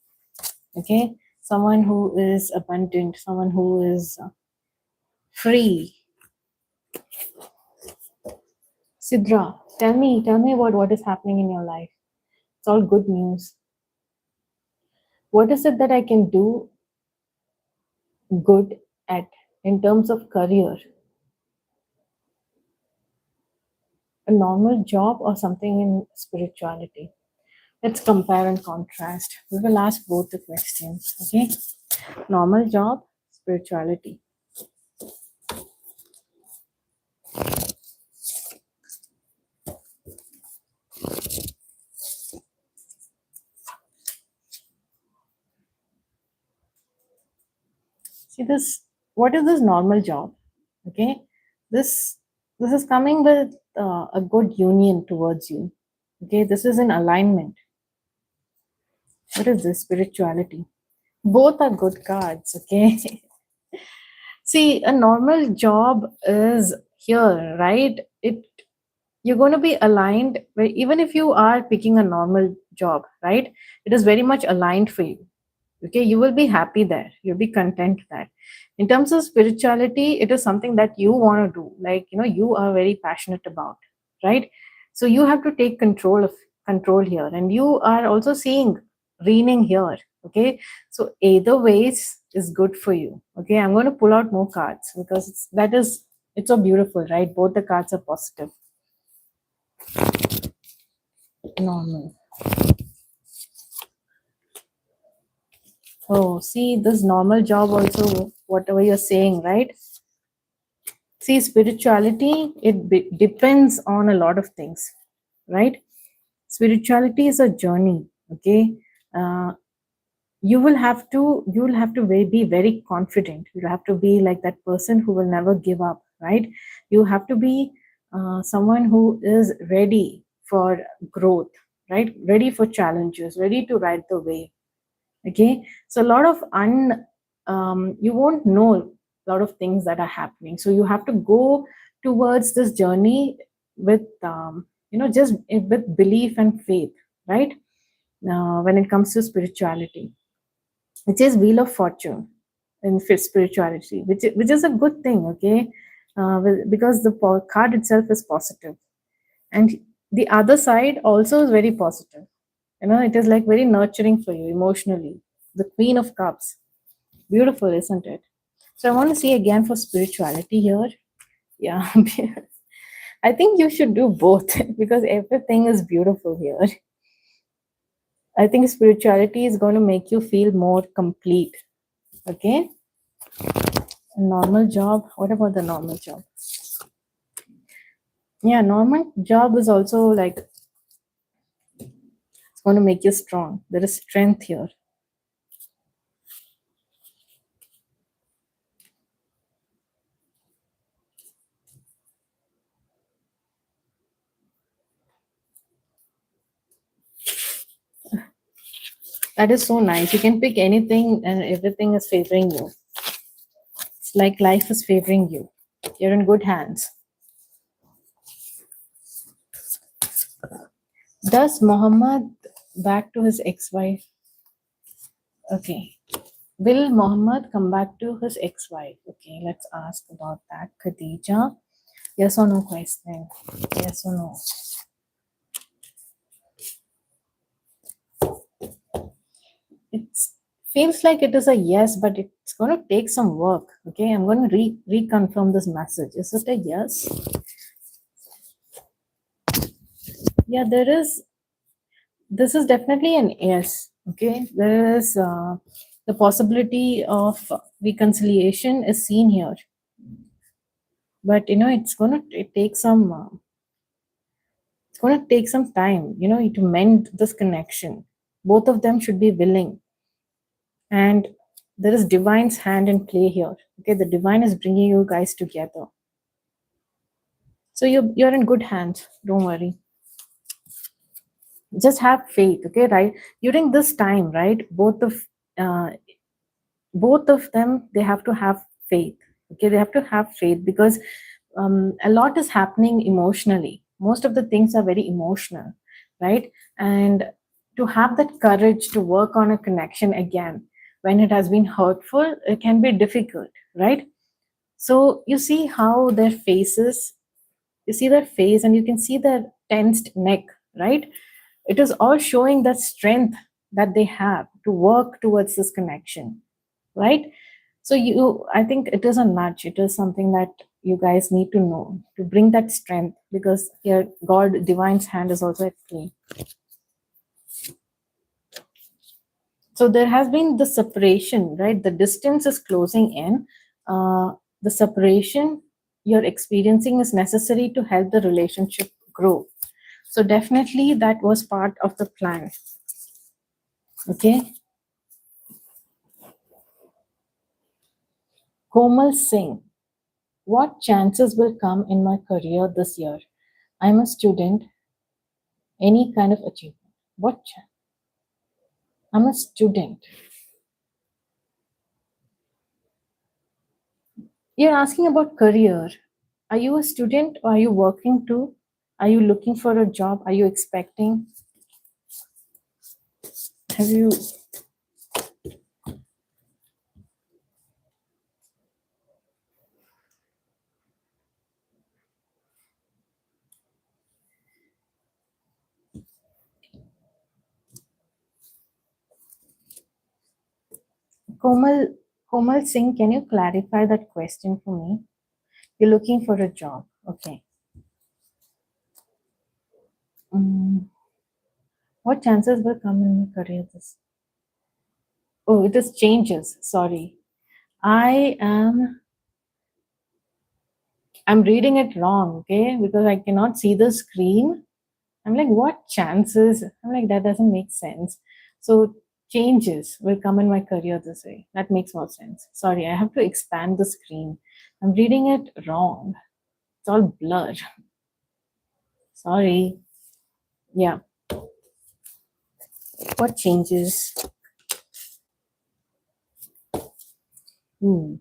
Okay? Someone who is abundant, someone who is free. Sidra, tell me about what is happening in your life. It's all good news. What is it that I can do good at in terms of career? A normal job or something in spirituality? Let's compare and contrast. We will ask both the questions. Okay. Normal job, spirituality. See this. What is this normal job? Okay. This this is coming with a good union towards you. Okay. This is in alignment. What is this? Spirituality. Both are good cards. Okay. See, a normal job is here, right? You're going to be aligned even if you are picking a normal job, right? It is very much aligned for you. Okay, you will be happy there, you'll be content there. In terms of spirituality, it is something that you want to do, like, you are very passionate about, right? So you have to take control here, and you are also seeing reading here. Okay, so either ways is good for you. Okay, I'm going to pull out more cards because it's so beautiful, right? Both the cards are positive. Normal. Oh, see, this normal job also, whatever you're saying, right? See, spirituality, depends on a lot of things, right? Spirituality is a journey, okay? Uh, be very confident. You'll have to be like that person who will never give up, right? You have to be someone who is ready for growth, right? Ready for challenges, ready to ride the wave. Okay, so a lot of you won't know a lot of things that are happening, so you have to go towards this journey with just with belief and faith, right? When it comes to spirituality, it is wheel of fortune in spirituality, which is a good thing. Okay, because the card itself is positive, and the other side also is very positive. It is like very nurturing for you emotionally. The Queen of Cups. Beautiful, isn't it? So I want to see again for spirituality here. Yeah. I think you should do both because everything is beautiful here. I think spirituality is going to make you feel more complete. Okay. Normal job. What about the normal job? Yeah, normal job is also like it's going to make you strong. There is strength here. That is so nice. You can pick anything and everything is favoring you. It's like life is favoring you. You're in good hands. Does Muhammad back to his ex-wife? Okay. Will Muhammad come back to his ex-wife? Okay, let's ask about that. Khadija. Yes or no question? Yes or no? It feels like it is a yes, but it's going to take some work. Okay, I'm going to reconfirm this message. Is it a yes? Yeah, there is. This is definitely an yes. Okay, there is the possibility of reconciliation is seen here, but it's going to take some time, to mend this connection. Both of them should be willing, and there is divine's hand in play here. Okay, the divine is bringing you guys together, so you're in good hands. Don't worry. Just have faith. Okay, right? During this time, right? Uh, both of them, they have to have faith. Okay, they have to have faith because a lot is happening emotionally. Most of the things are very emotional, right? And to have that courage to work on a connection again when it has been hurtful, it can be difficult, right? So you see how their faces, you see their face, and you can see their tensed neck, right? It is all showing the strength that they have to work towards this connection, right? So I think it is a nudge. It is something that you guys need to know to bring that strength, because here God, divine's hand is also at play. So there has been the separation, right? The distance is closing in. The separation you're experiencing is necessary to help the relationship grow. So definitely that was part of the plan. Okay. Komal Singh, what chances will come in my career this year? I'm a student, any kind of achievement. I'm a student. You're asking about career. Are you a student or are you working too? Are you looking for a job? Are you expecting? Have you? Komal, Komal Singh, can you clarify that question for me? You're looking for a job. Okay. Mm, what chances will come in my career this? Oh, it is changes. Sorry. I am I'm reading it wrong, okay? Because I cannot see the screen. I'm like, what chances? I'm like, that doesn't make sense. So changes will come in my career this way. That makes more sense. Sorry, I have to expand the screen. I'm reading it wrong. It's all blurred. Sorry. Yeah. What changes? Hmm.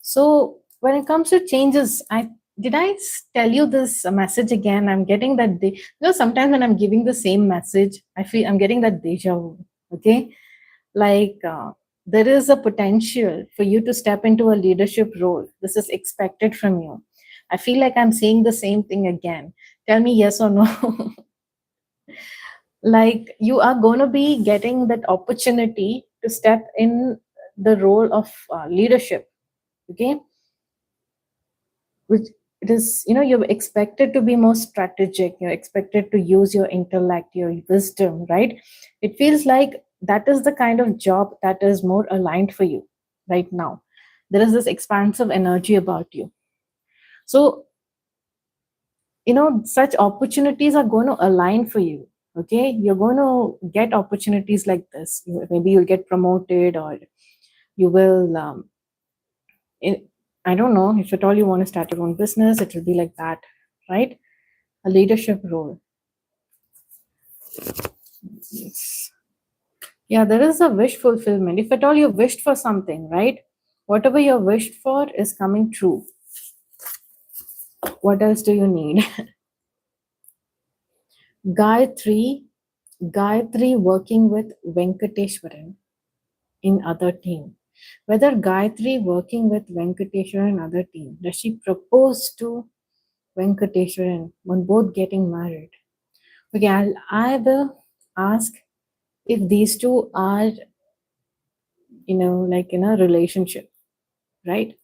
So when it comes to changes, tell you this message again? I'm getting that sometimes when I'm giving the same message, I feel I'm getting that deja vu. Okay, like there is a potential for you to step into a leadership role. This is expected from you. I feel like I'm saying the same thing again. Tell me yes or no. Like you are going to be getting that opportunity to step in the role of leadership. Okay, which it is, you're expected to be more strategic, you're expected to use your intellect, your wisdom, right? It feels like that is the kind of job that is more aligned for you right now. There is this expansive energy about you. So such opportunities are going to align for you. Okay, you're going to get opportunities like this. Maybe you'll get promoted, or you will in, I don't know, if at all you want to start your own business, it will be like that, right? A leadership role. Yes. Yeah, there is a wish fulfillment. If at all you wished for something, right? Whatever you wished for is coming true. What else do you need? Gayatri, Gayatri working with Venkateshwaran in other team. Whether Gayatri working with Venkateshwaran in other team, does she propose to Venkateshwaran when both getting married? Okay, I will ask if these two are, like in a relationship, right?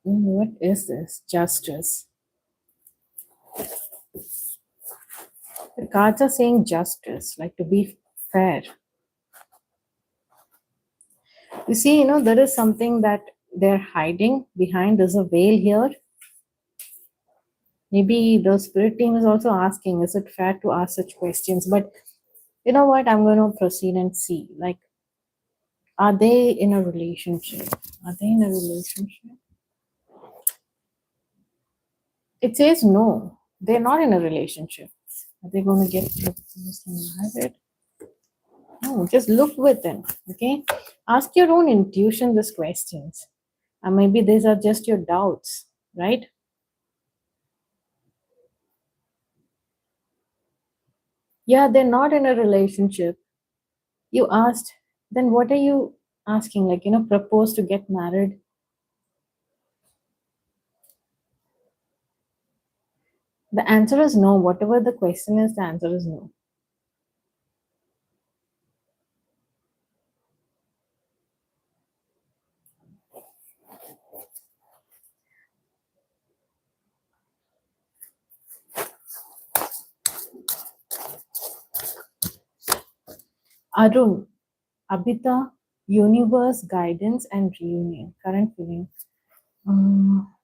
What is this? Justice. The cards are saying justice, like to be fair. You see, there is something that they're hiding behind. There's a veil here. Maybe the spirit team is also asking, is it fair to ask such questions? But you know what? I'm going to proceed and see. Like, are they in a relationship? Are they in a relationship? It says no. They're not in a relationship. Are they going to get married? No, just look within. Okay. Ask your own intuition these questions. And maybe these are just your doubts, right? Yeah, they're not in a relationship. You asked, then what are you asking? Like, propose to get married. The answer is no. Whatever the question is, the answer is no. Arun, Abita, universe, guidance, and reunion. Current feeling. Um,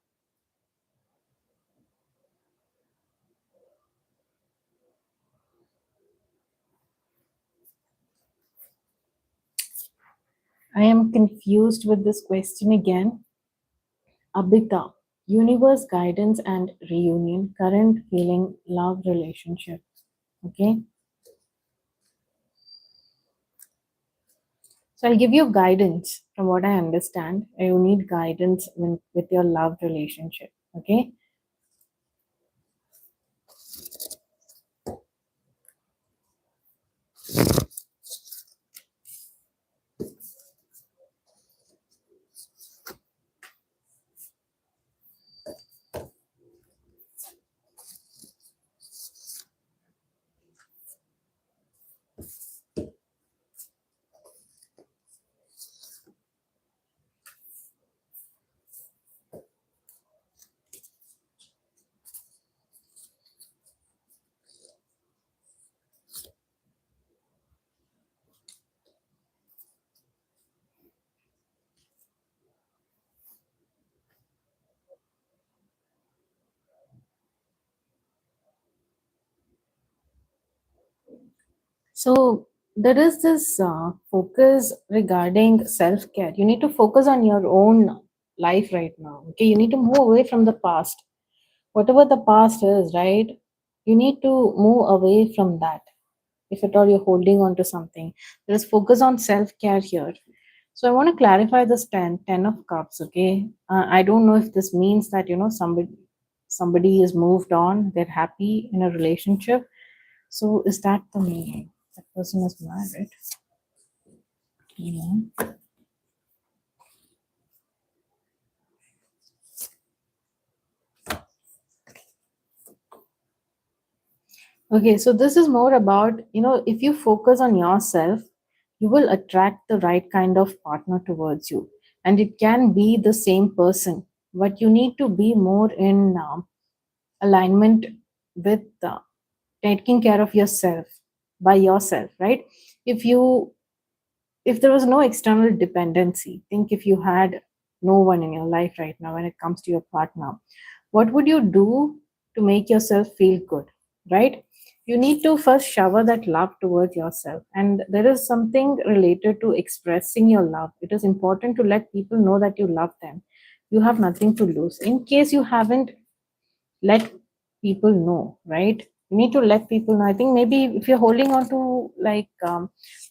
I am confused with this question again. Abita, universe, guidance, and reunion. Current feeling, love, relationship. Okay. So I'll give you guidance from what I understand. You need guidance with your love relationship. Okay. So there is this focus regarding self care. You need to focus on your own life right now. Okay, you need to move away from the past. Whatever the past is, right? You need to move away from that. If at all you're holding on to something, there is focus on self care here. So I want to clarify this ten of cups. Okay, I don't know if this means that somebody is moved on, they're happy in a relationship. So is that the meaning? That person is married. Yeah. Okay, so this is more about, if you focus on yourself, you will attract the right kind of partner towards you. And it can be the same person, but you need to be more in alignment with taking care of yourself by yourself, right? If you if there was no external dependency, think if you had no one in your life right now when it comes to your partner, what would you do to make yourself feel good, right? You need to first shower that love towards yourself. And there is something related to expressing your love. It is important to let people know that you love them. You have nothing to lose. In case you haven't let people know, right? You need to let people know. I think maybe if you're holding on to like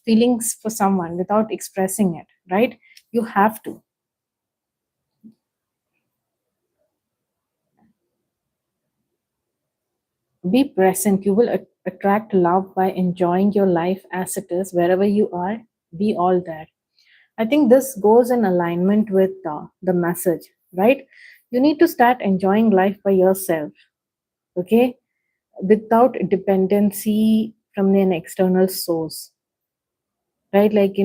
feelings for someone without expressing it, right? You have to be present. You will attract love by enjoying your life as it is, wherever you are. Be all there. I think this goes in alignment with the message, right? You need to start enjoying life by yourself, okay, without dependency from an external source, right? Like,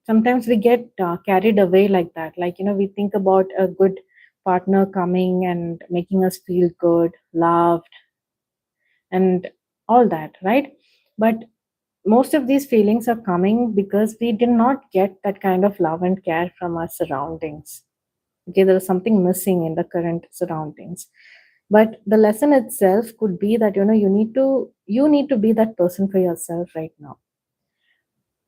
sometimes we get carried away like that. Like, we think about a good partner coming and making us feel good, loved, and all that, right? But most of these feelings are coming because we did not get that kind of love and care from our surroundings. Okay, there is something missing in the current surroundings. But the lesson itself could be that you need to be that person for yourself right now,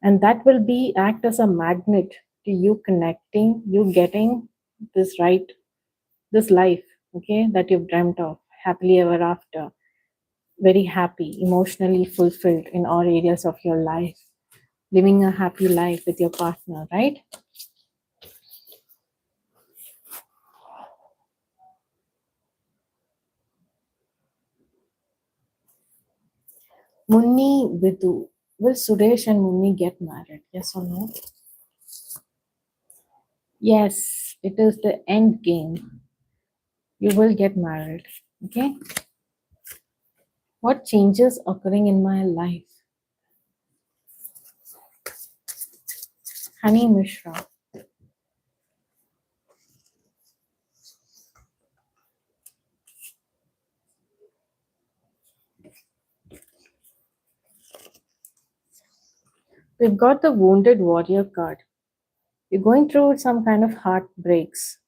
and that will be act as a magnet to you connecting, you getting this life, okay, that you've dreamt of, happily ever after, very happy, emotionally fulfilled in all areas of your life, living a happy life with your partner, right? Munni, Vidu, will Suresh and Munni get married, yes or no? Yes, it is the end game. You will get married, okay? What changes occurring in my life? Honey Mishra. We've got the Wounded Warrior card. You're going through some kind of heartbreaks,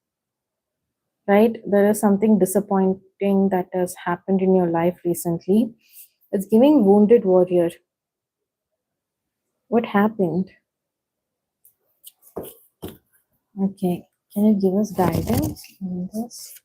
right? There is something disappointing that has happened in your life recently. It's giving Wounded Warrior. What happened? Okay. Can you give us guidance on this?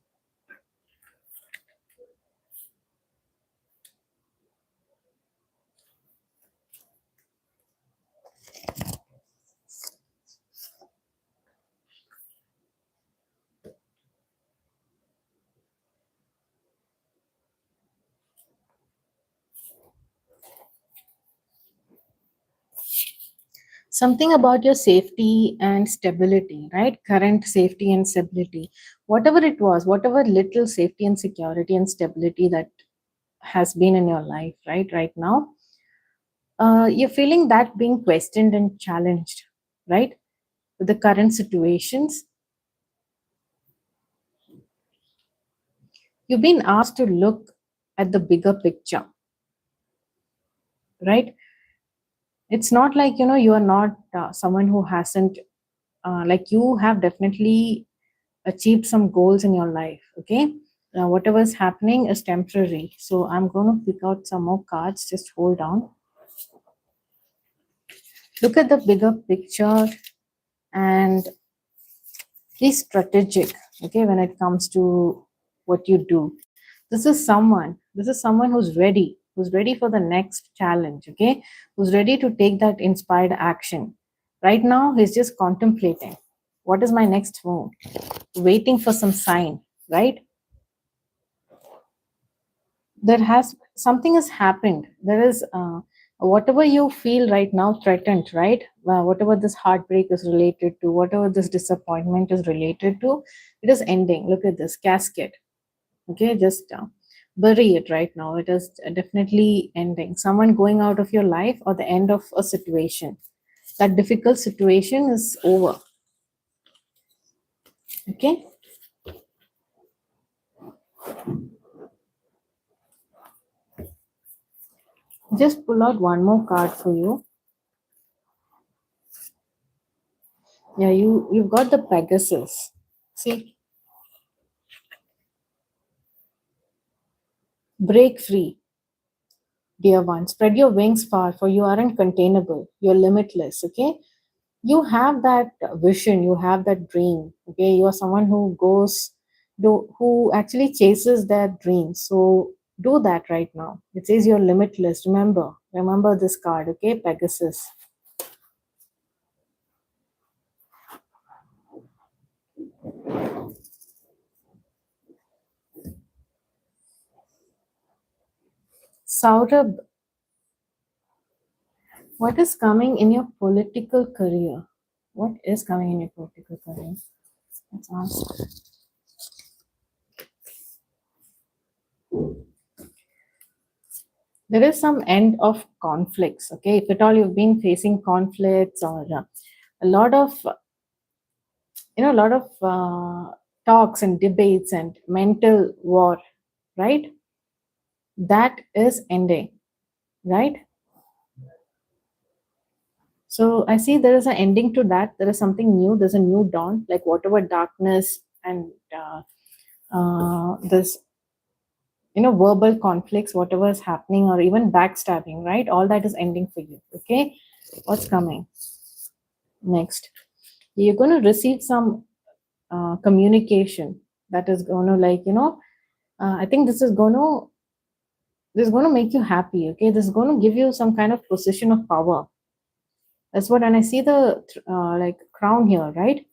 Something about your safety and stability, right? Current safety and stability. Whatever it was, whatever little safety and security and stability that has been in your life, right now, you're feeling that being questioned and challenged, right? With the current situations, you've been asked to look at the bigger picture, right? It's not like, you are not someone who hasn't, like, you have definitely achieved some goals in your life, okay? Whatever is happening is temporary. So I'm going to pick out some more cards. Just hold on. Look at the bigger picture and be strategic, okay, when it comes to what you do. This is someone who's ready for the next challenge, okay, who's ready to take that inspired action. Right now he's just contemplating, what is my next move, waiting for some sign, right? There has something has happened. There is whatever you feel right now threatened, right? Whatever this heartbreak is related to, whatever this disappointment is related to, it is ending. Look at this casket, okay, just bury it right now. It is definitely ending. Someone going out of your life, or the end of a situation. That difficult situation is over, okay. Just pull out one more card for you. Yeah, you've got the Pegasus. See, break free, dear one. Spread your wings far, for you aren't containable. You're limitless, okay? You have that vision, you have that dream, okay? You are someone who actually chases their dreams. So do that right now. It says you're limitless. Remember this card, okay? Pegasus. Saurabh, what is coming in your political career? What is coming in your political career? Let's ask. There is some end of conflicts, okay? If at all you've been facing conflicts, or a lot of, a lot of talks and debates and mental war, right? That is ending, right? So I see there is an ending to that. There is something new. There's a new dawn. Like whatever darkness and this, verbal conflicts, whatever is happening, or even backstabbing, right? All that is ending for you. Okay, what's coming next? You're going to receive some communication that is going to, like, I think this is going to make you happy. Okay, this is going to give you some kind of position of power. That's what. And I see the like crown here, right?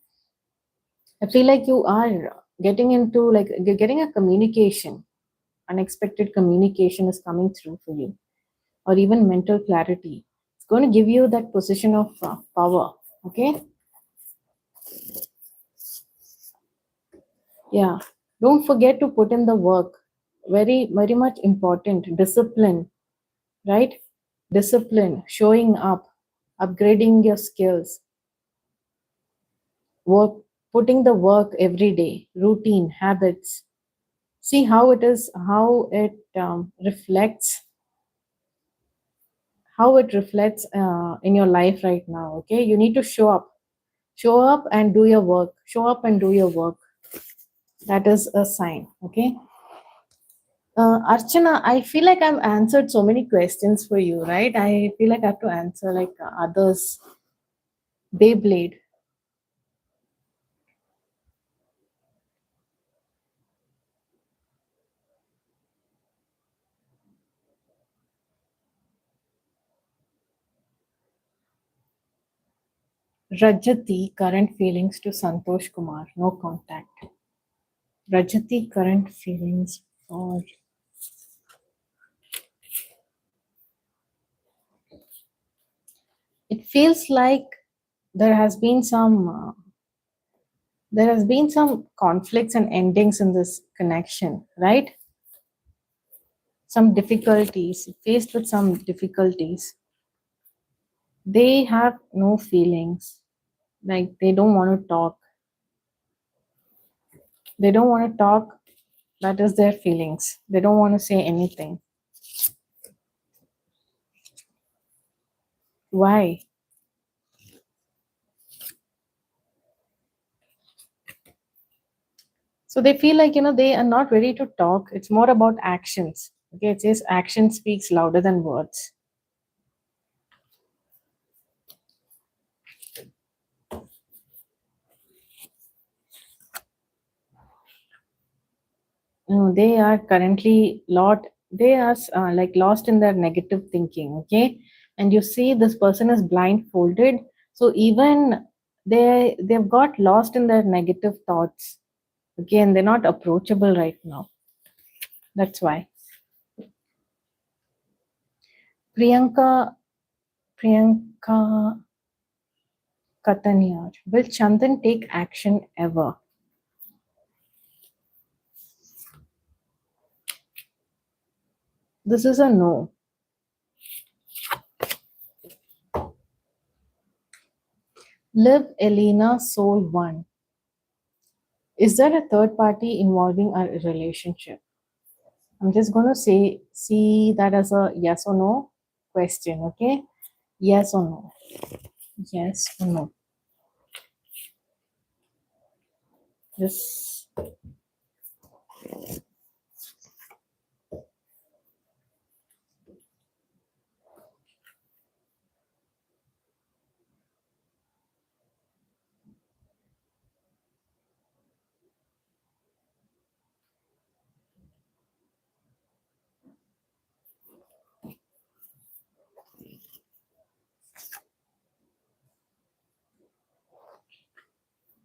I feel like you are getting into, like, you're getting a communication. Unexpected communication is coming through for you, or even mental clarity. It's going to give you that position of power. Okay. Yeah. Don't forget to put in the work. very, very much important. Discipline, right? Discipline, showing up, upgrading your skills, work, putting the work every day, routine, habits. See how it is, how it reflects in your life right now. Okay, you need to show up and do your work, show up and do your work. That is a sign. Okay. Archana, I feel like I've answered so many questions for you, right? I feel like I have to answer like others. Beyblade. Rajati, current feelings to Santosh Kumar, no contact. Rajati, current feelings or it feels like there has been some conflicts and endings in this connection, right? Some difficulties, faced with some difficulties. They have no feelings, like they don't want to talk. They don't want to talk. That is their feelings. They don't want to say anything. Why? So they feel like, they are not ready to talk. It's more about actions. Okay, it says action speaks louder than words. They are currently they are like lost in their negative thinking. Okay, and you see this person is blindfolded. So even they've got lost in their negative thoughts. Okay, and they're not approachable right now. That's why. Priyanka, Priyanka Katanyar, will Chandan take action ever? This is a no. Live Elena Soul 1. Is there a third party involving our relationship? I'm just going to see that as a yes or no question, okay? Yes or no? Yes or no? Yes.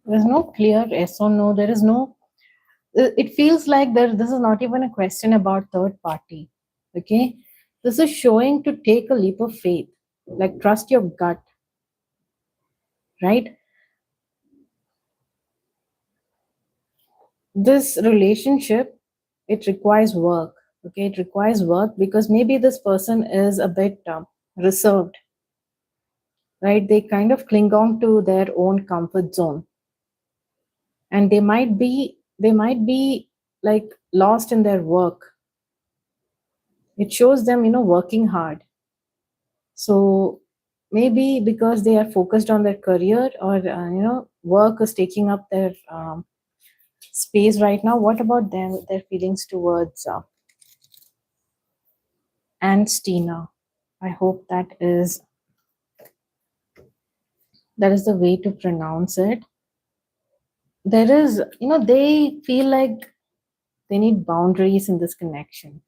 There's no clear yes or no. There is no. It feels like this is not even a question about third party, okay? This is showing to take a leap of faith, like trust your gut, right? This relationship, it requires work. Okay, it requires work because maybe this person is a bit reserved, right? They kind of cling on to their own comfort zone, and they might be like lost in their work. It shows them, working hard. So maybe because they are focused on their career, or work is taking up their space right now. What about them, their feelings towards and Stina? I hope that is the way to pronounce it. There is, they feel like they need boundaries in this connection.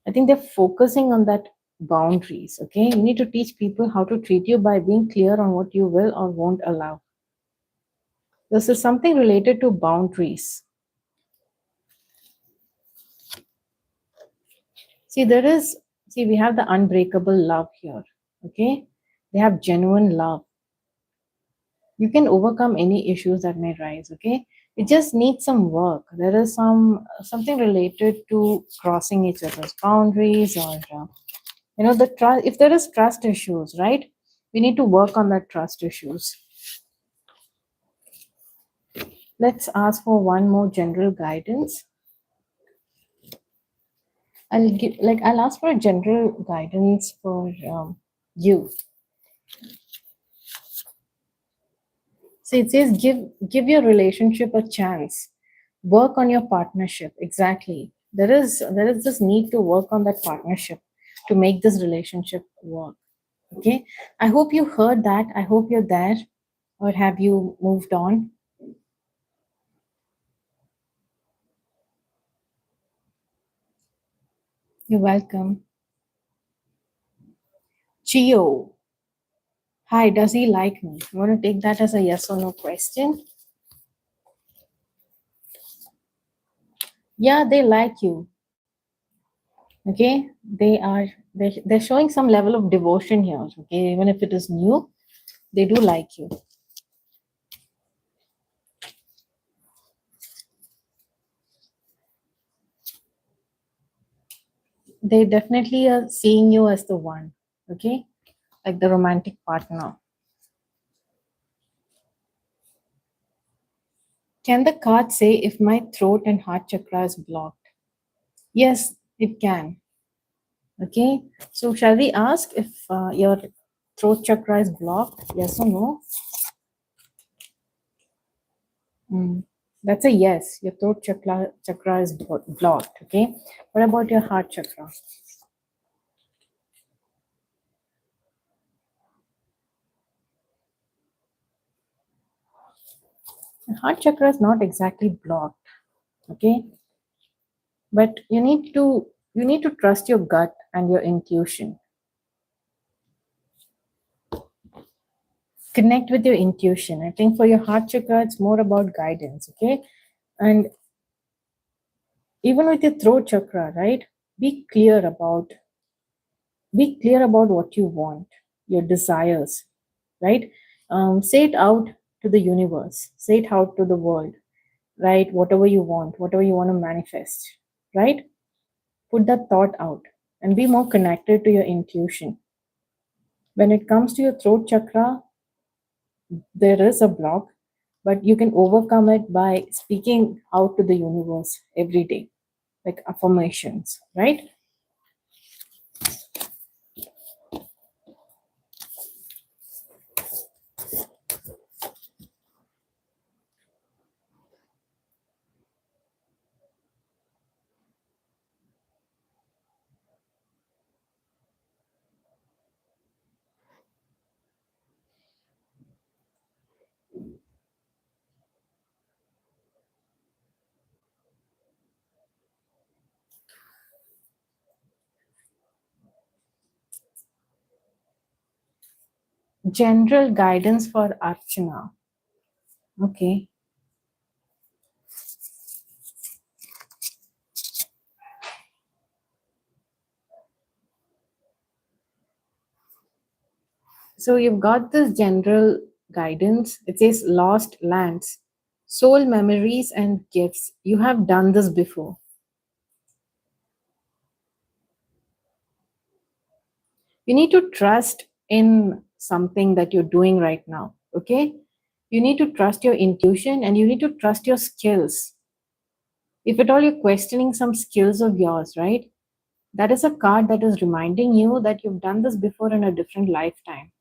I think they're focusing on that boundaries. Okay, you need to teach people how to treat you by being clear on what you will or won't allow. This is something related to boundaries. See, we have the unbreakable love here. Okay, they have genuine love. You can overcome any issues that may rise. Okay, It just needs some work. There is something related to crossing each other's boundaries, or the trust. If there is trust issues, right? We need to work on that trust issues. Let's ask for one more general guidance. I'll ask for a general guidance for you. So it says give your relationship a chance. Work on your partnership. Exactly. There is this need to work on that partnership to make this relationship work. Okay. I hope you heard that. I hope you're there. Or have you moved on? You're welcome. Chio. Hi, does he like me? You want to take that as a yes or no question? Yeah, they like you. Okay, they're showing some level of devotion here. Okay, even if it is new, they do like you. They definitely are seeing you as the one. Okay, like the romantic partner. Can the card say if my throat and heart chakra is blocked? Yes, it can. Okay, so shall we ask if your throat chakra is blocked? Yes or no? Mm. That's a yes. Your throat chakra is blocked. Okay. What about your heart chakra? The heart chakra is not exactly blocked. Okay, but you need to trust your gut and your intuition. Connect with your intuition. I think for your heart chakra, it's more about guidance. Okay, and even with your throat chakra, right? Be clear about be clear about what you want, your desires, right? Say it out to the universe, say it out to the world, right? Whatever you want, whatever you want to manifest, right? Put that thought out and be more connected to your intuition. When it comes to your throat chakra, there is a block, but you can overcome it by speaking out to the universe every day, like affirmations, right? General guidance for Archana. Okay. So you've got this general guidance. It says lost lands, soul memories, and gifts. You have done this before. You need to trust in something that you're doing right now. Okay. You need to trust your intuition and you need to trust your skills. If at all you're questioning some skills of yours, right? That is a card that is reminding you that you've done this before in a different lifetime.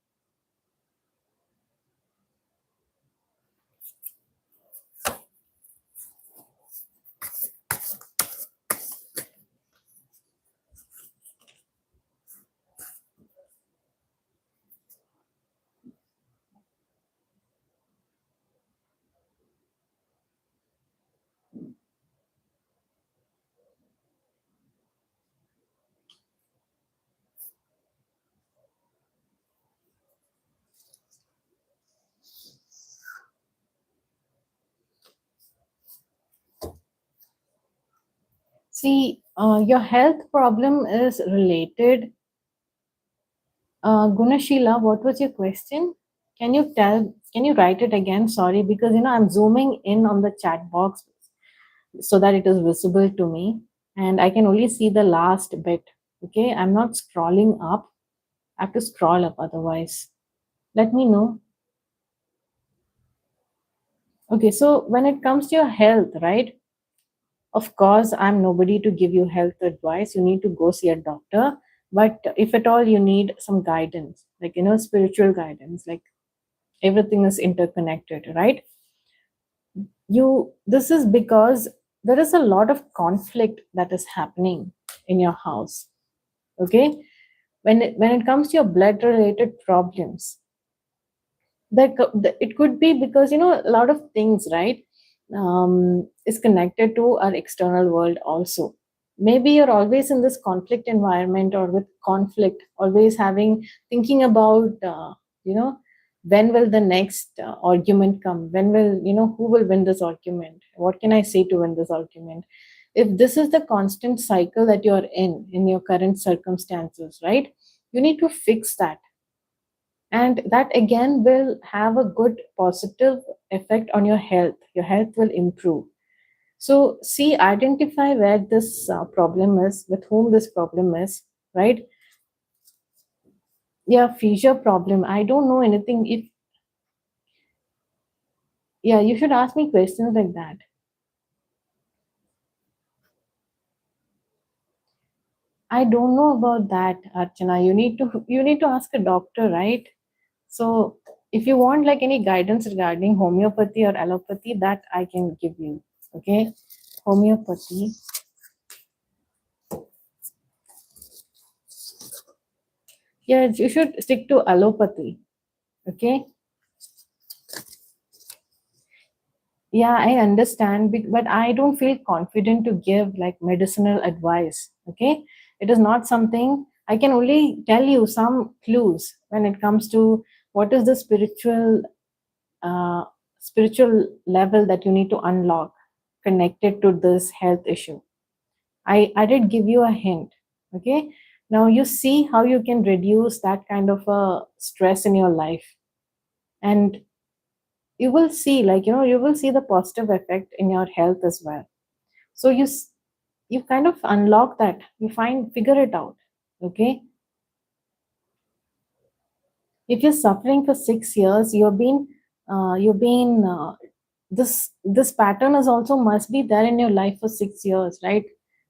See, your health problem is related. Gunashila, what was your question? Can you tell Can you write it again? Sorry, because I'm zooming in on the chat box so that it is visible to me, and I can only see the last bit. Okay, I'm not scrolling up. I have to scroll up otherwise. Let me know. Okay, so when it comes to your health, right? Of course, I'm nobody to give you health advice. You need to go see a doctor. But if at all you need some guidance, like, spiritual guidance, like everything is interconnected, right? This is because there is a lot of conflict that is happening in your house. Okay? When it comes to your blood related problems, it could be because a lot of things, right, is connected to our external world also. Maybe you're always in this conflict environment, or with conflict, always thinking about you know when will the next argument come, when will who will win this argument, what can I say to win this argument. If this is the constant cycle that you're in your current circumstances, right, you need to fix that, and that again will have a good positive effect on your health will improve. So see, identify where this problem is, with whom this problem is, right? Yeah, fissure problem, I don't know anything. If Yeah, you should ask me questions like that. I don't know about that, Archana. You need to ask a doctor, right? So if you want like any guidance regarding homeopathy or allopathy, that I can give you. Okay, homeopathy. Yeah, you should stick to allopathy. Okay. Yeah, I understand, but I don't feel confident to give like medicinal advice. Okay. It is not something I can only tell you some clues when it comes to what is the uh, spiritual level that you need to unlock connected to this health issue. I did give you a hint. Okay. Now you see how you can reduce that kind of a stress in your life, and you will see, like, you will see the positive effect in your health as well. So you kind of unlock that, you figure it out. Okay. If you're suffering for 6 years, you've been this pattern is also must be there in your life for 6 years, right?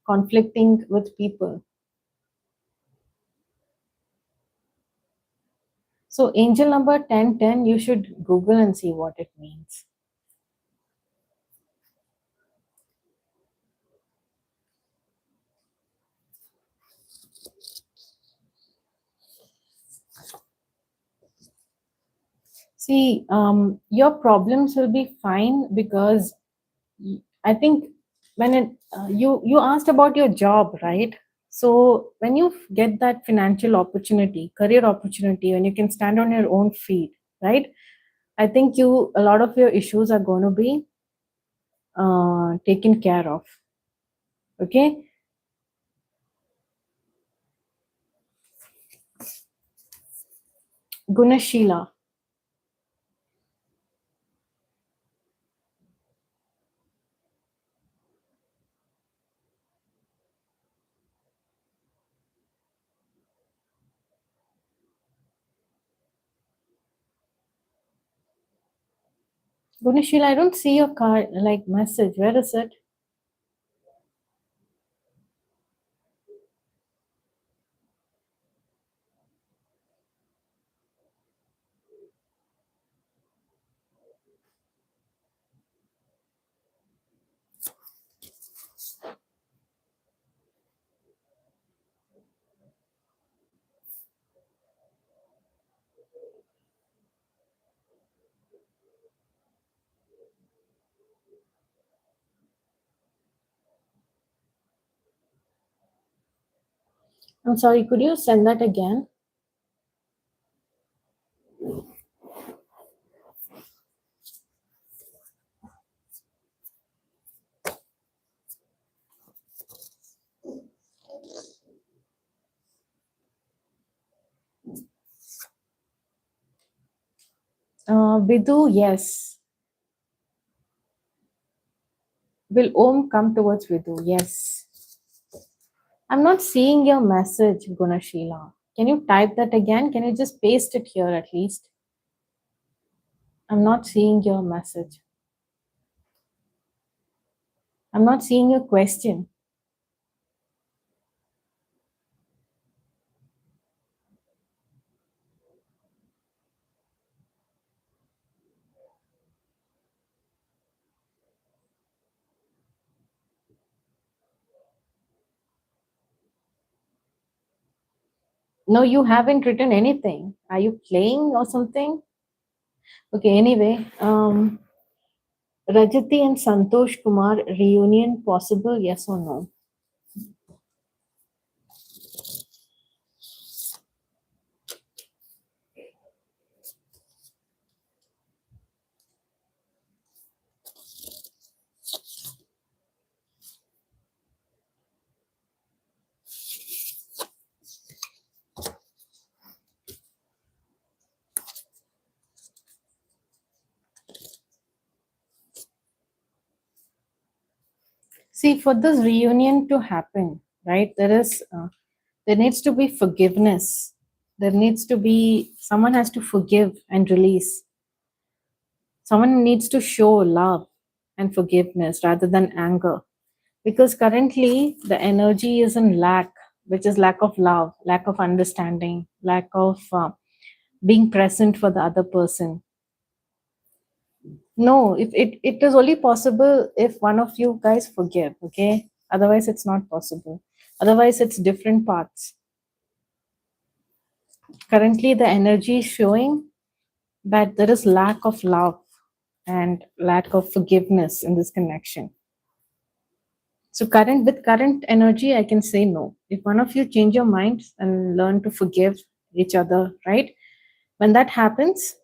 Conflicting with people. So angel number 1010, you should Google and see what it means. See, your problems will be fine because I think when you asked about your job, right? So when you get that financial opportunity, career opportunity, when you can stand on your own feet, right? I think a lot of your issues are going to be taken care of. Okay. Gunashila. Gunashila, I don't see your card like message. Where is it? I'm sorry, could you send that again? Vidu, yes. Will Om come towards Vidu? Yes. I'm not seeing your message, Gunashila. Can you type that again? Can you just paste it here at least? I'm not seeing your message. I'm not seeing your question. No, you haven't written anything. Are you playing or something? Okay, anyway, Rajati and Santosh Kumar reunion possible, yes or no? See, for this reunion to happen, right, there needs to be forgiveness. There needs to be, someone has to forgive and release. Someone needs to show love and forgiveness rather than anger. Because currently the energy is in lack, which is lack of love, lack of understanding, lack of being present for the other person. No, if it is only possible if one of you guys forgive, okay? Otherwise, it's not possible. Otherwise, it's different paths. Currently, the energy is showing that there is lack of love and lack of forgiveness in this connection. So with current energy, I can say no. If one of you change your minds and learn to forgive each other, right? When that happens,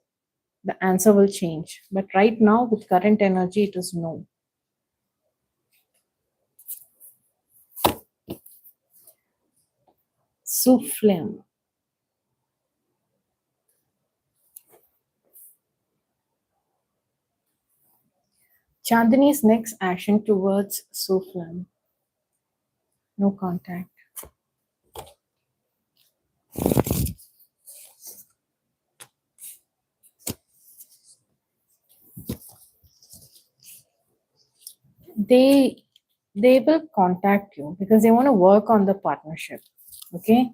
the answer will change. But right now, with current energy, it is no. Soufflem. Chandani's next action towards Soufflem. No contact. They they will contact you because they want to work on the partnership. Okay?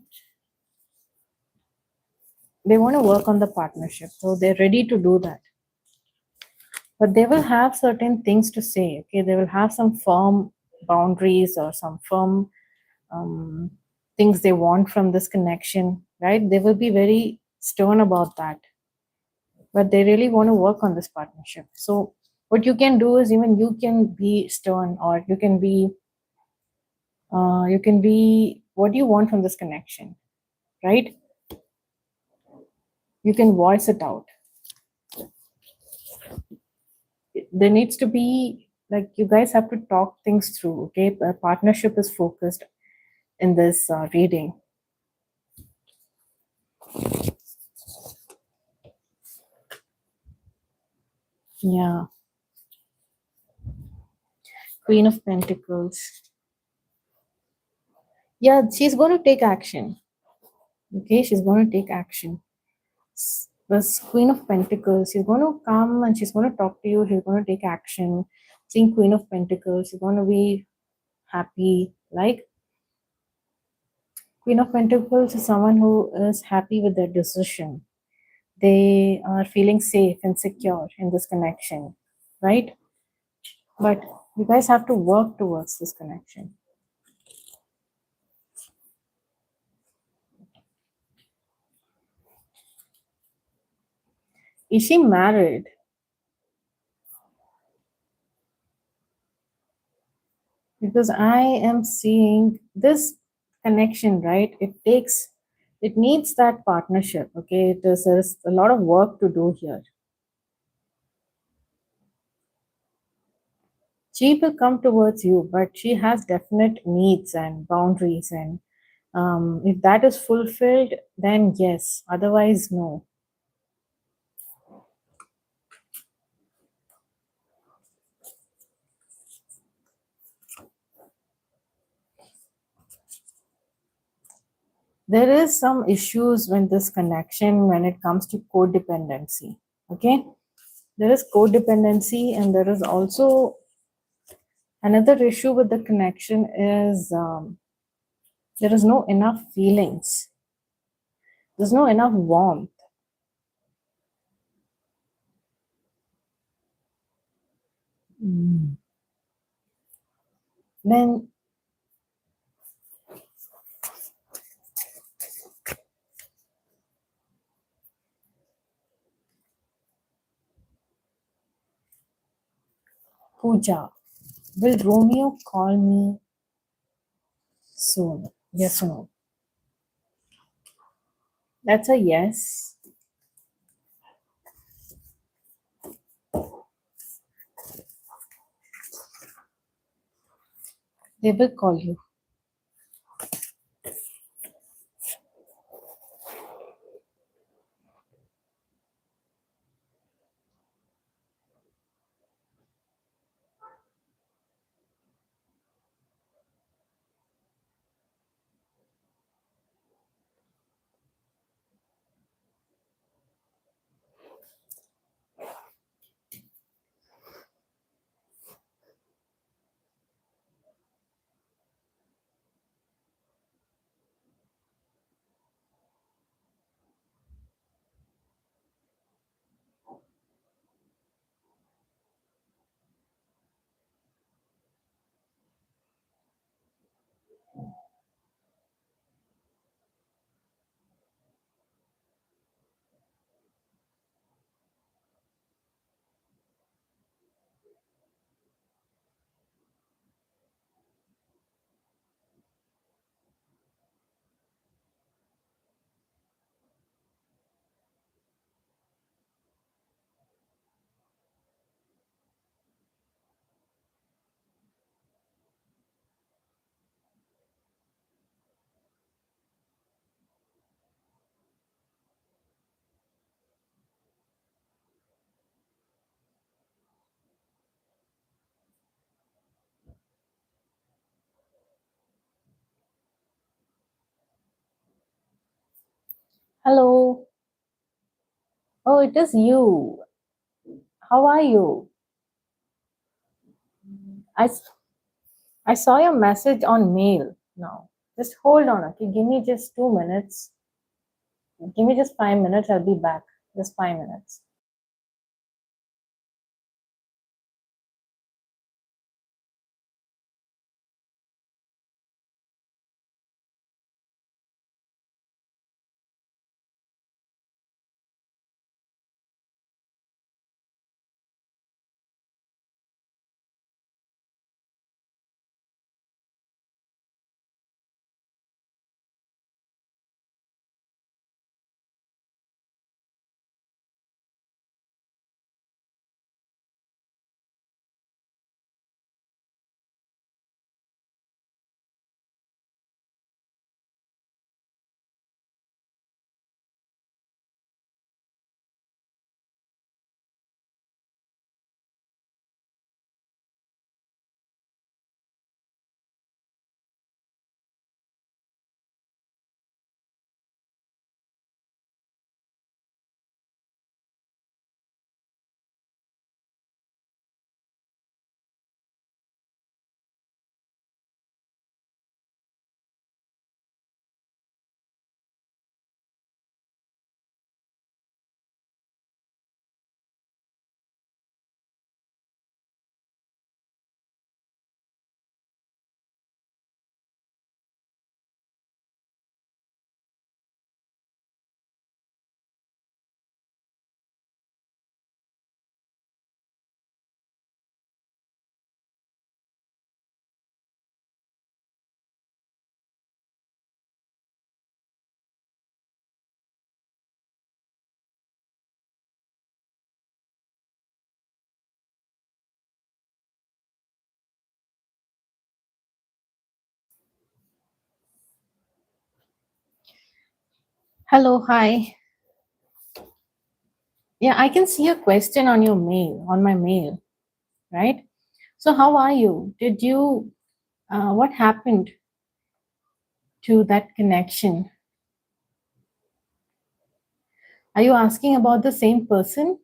They want to work on the partnership. So they're ready to do that. But they will have certain things to say. Okay? They will have some firm boundaries or some firm things they want from this connection, right? They will be very stern about that. But they really want to work on this partnership. So what you can do is even you can be stern, or you can be what do you want from this connection, right? You can voice it out. There needs to be, like, you guys have to talk things through. Okay, a partnership is focused in this reading. Yeah. Queen of Pentacles. Yeah, she's going to take action. Okay, she's going to take action. This Queen of Pentacles, she's going to come and she's going to talk to you. She's going to take action. Seeing Queen of Pentacles, she's going to be happy. Like, Queen of Pentacles is someone who is happy with their decision. They are feeling safe and secure in this connection, right? But you guys have to work towards this connection. Is she married? Because I am seeing this connection, right? It needs that partnership. Okay, there's a lot of work to do here. She will come towards you, but she has definite needs and boundaries, and if that is fulfilled, then yes. Otherwise, no. There is some issues with this connection when it comes to codependency. Okay, there is codependency, and there is also another issue with the connection is there is no enough feelings. There's no enough warmth. Then Pooja, will Romeo call me soon? Yes or no? That's a yes. They will call you. Hello. Oh, it is you. How are you? I, I saw your message on mail now. Just hold on, okay? Give me just 2 minutes. Give me just 5 minutes. I'll be back. Just 5 minutes. Hello, hi. Yeah, I can see a question on your mail, on my mail, right? So, how are you? Did you, what happened to that connection? Are you asking about the same person?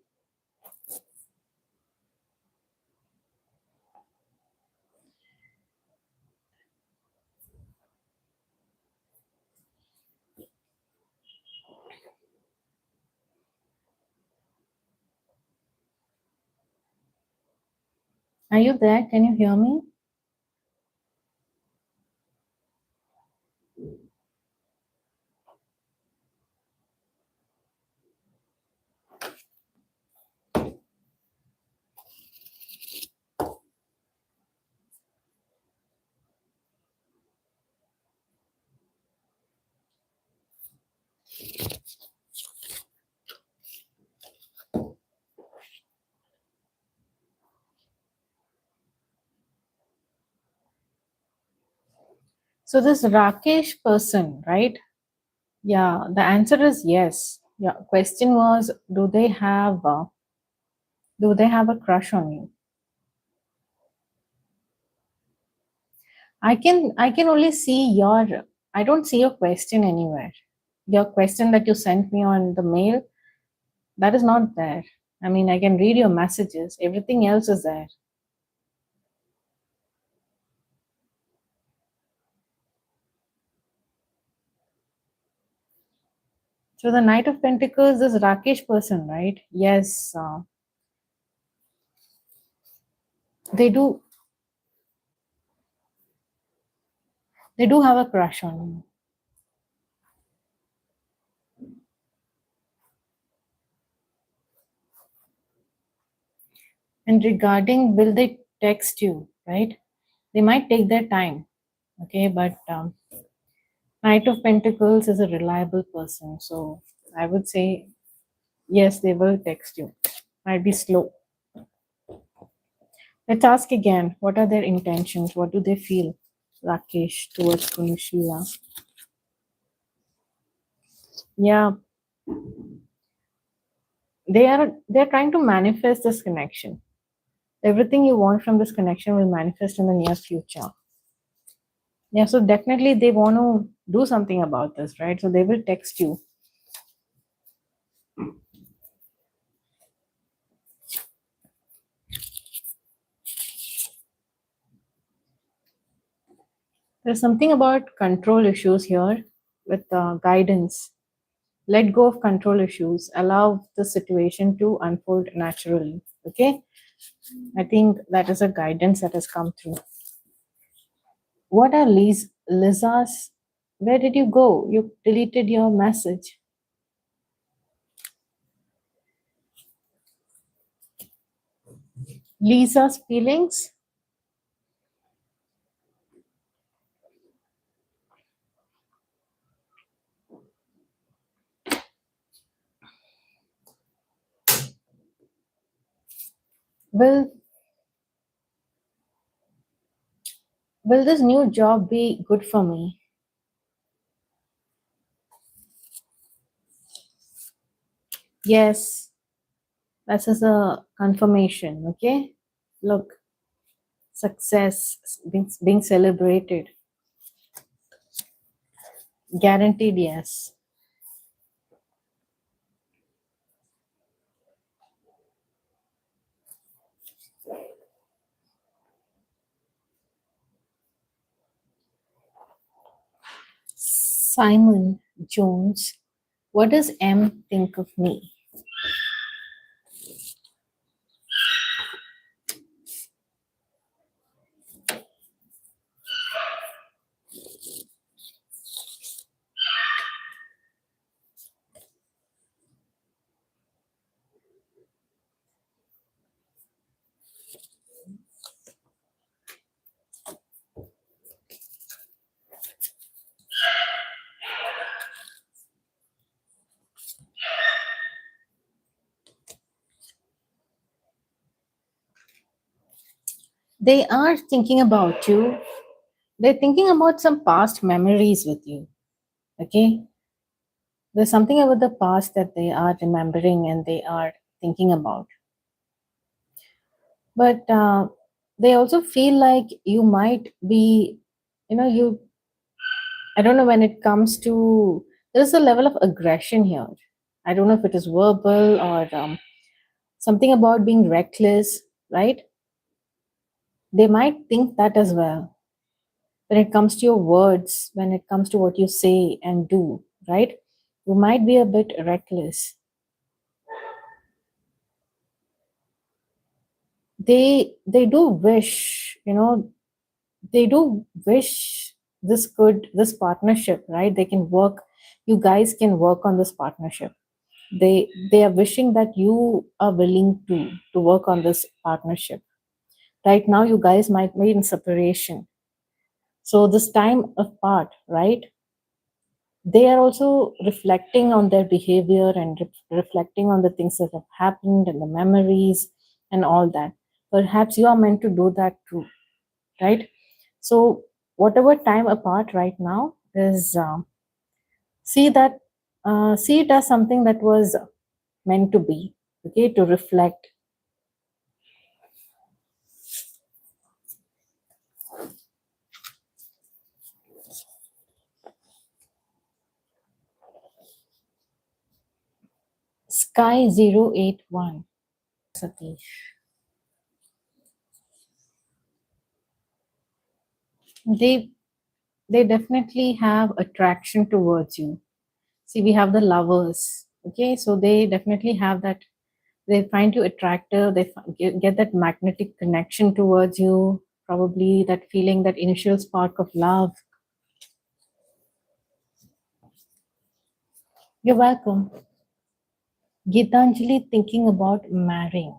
Are you there? Can you hear me? So this Rakesh person, right? Yeah, the answer is yes. Yeah, question was, do they have a crush on you? I can only see I don't see your question anywhere. Your question that you sent me on the mail, that is not there. I mean, I can read your messages. Everything else is there. So the Knight of Pentacles is Rakesh person, right? Yes, they do. They do have a crush on you. And regarding will they text you, right? They might take their time, okay? But Knight of Pentacles is a reliable person, so I would say yes, they will text you. Might be slow. Let's ask again. What are their intentions? What do they feel, Rakesh, towards Kunishila? Yeah, they're trying to manifest this connection. Everything you want from this connection will manifest in the near future. Yeah, so definitely they want to do something about this, right? So they will text you. There's something about control issues here with guidance. Let go of control issues. Allow the situation to unfold naturally. Okay? I think that is a guidance that has come through. What are Liza's? Where did you go? You deleted your message. Lisa's feelings? Will will this new job be good for me? Yes, that is a confirmation. Okay? Look, success being celebrated. Guaranteed yes. Simon Jones, what does M think of me? They are thinking about you. They're thinking about some past memories with you. Okay? There's something about the past that they are remembering and they are thinking about. But they also feel like you might be, you, I don't know, when it comes to, there's a level of aggression here. I don't know if it is verbal or something about being reckless, right? They might think that as well. When it comes to your words, when it comes to what you say and do, right? You might be a bit reckless. They do wish, they do wish this partnership, right? They can work, you guys can work on this partnership. They are wishing that you are willing to work on this partnership. Right now you guys might be in separation, so this time apart, right? They are also reflecting on their behavior and reflecting on the things that have happened and the memories and all that. Perhaps you are meant to do that too, right? So whatever time apart right now is, see that, see it as something that was meant to be, okay, to reflect. Sky 081, Satish. They they definitely have attraction towards you. See, we have the lovers. Okay, so they definitely have that. They find you attractive. They get that magnetic connection towards you. Probably that feeling, that initial spark of love. You're welcome. Gitanjali thinking about marrying.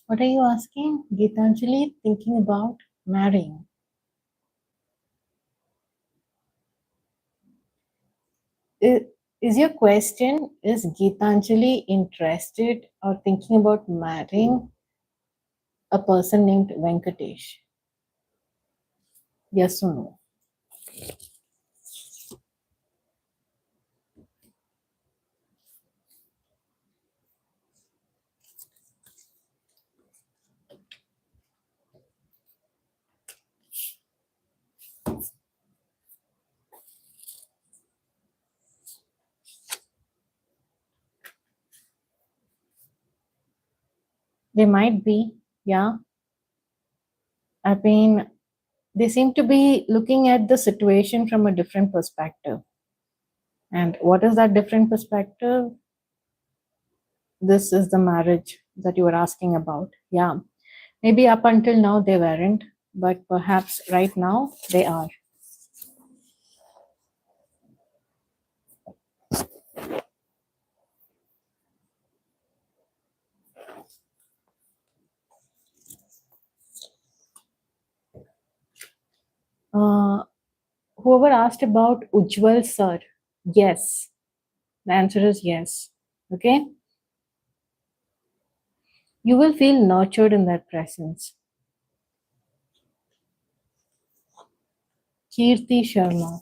What are you asking? Gitanjali thinking about marrying. Is your question, is Gitanjali interested or thinking about marrying a person named Venkatesh? Yes or no? They might be, yeah. I mean, they seem to be looking at the situation from a different perspective. And what is that different perspective? This is the marriage that you were asking about. Yeah. Maybe up until now they weren't, but perhaps right now they are. Uh, Whoever asked about Ujjwal sir, yes. The answer is yes. Okay? You will feel nurtured in their presence. Kirti Sharma.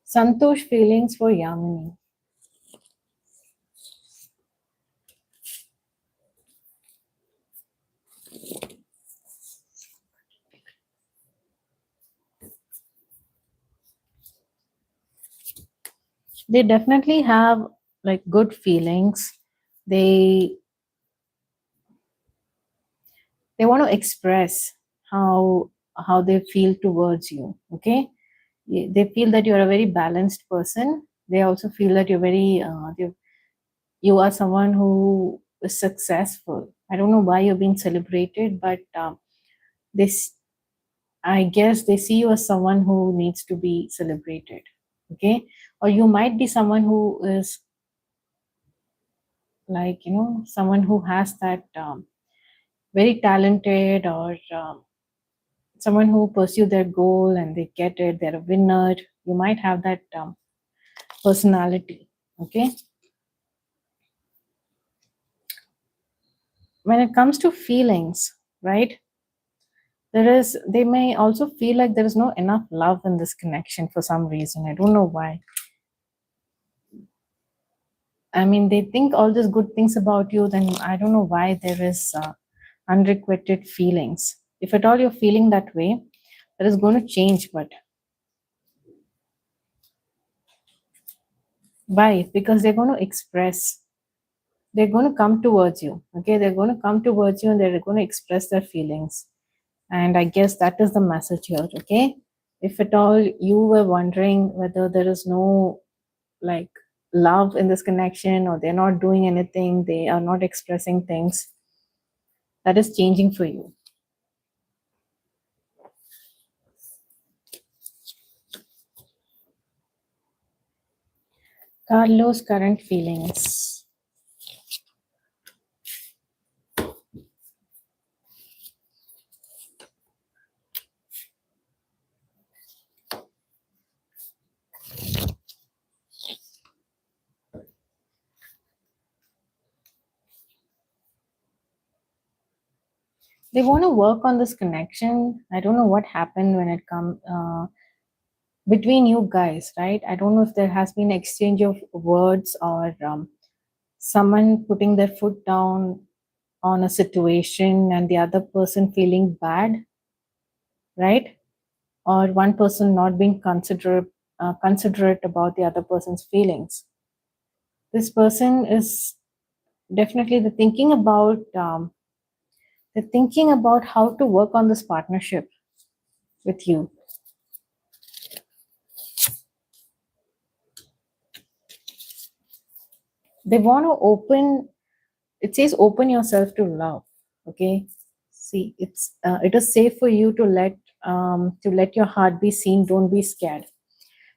Santosh feelings for Yamini. They definitely have like good feelings. They want to express how they feel towards you. Okay, they feel that you're a very balanced person. They also feel that you're very you are someone who is successful. I don't know why you're being celebrated, but this, I guess they see you as someone who needs to be celebrated. Okay, or you might be someone who is like, someone who has that very talented, or someone who pursue their goal and they get it, they're a winner. You might have that personality. Okay, when it comes to feelings, right, they may also feel like there is no enough love in this connection for some reason. I don't know why. I mean, they think all these good things about you, then I don't know why there is unrequited feelings. If at all you're feeling that way, that is going to change. But Why? Because they're going to express, they're going to come towards you. Okay, they're going to come towards you and they're going to express their feelings. And I guess that is the message here. Okay, if at all you were wondering whether there is no like love in this connection, or they're not doing anything, they are not expressing things, that is changing for you. Carlos' current feelings. They want to work on this connection. I don't know what happened when it come between you guys, right? I don't know if there has been exchange of words, or someone putting their foot down on a situation and the other person feeling bad, right? Or one person not being considerate about the other person's feelings. This person is definitely they're thinking about how to work on this partnership with you. They want to open, it says open yourself to love. Okay, see, it is safe for you to let your heart be seen. Don't be scared.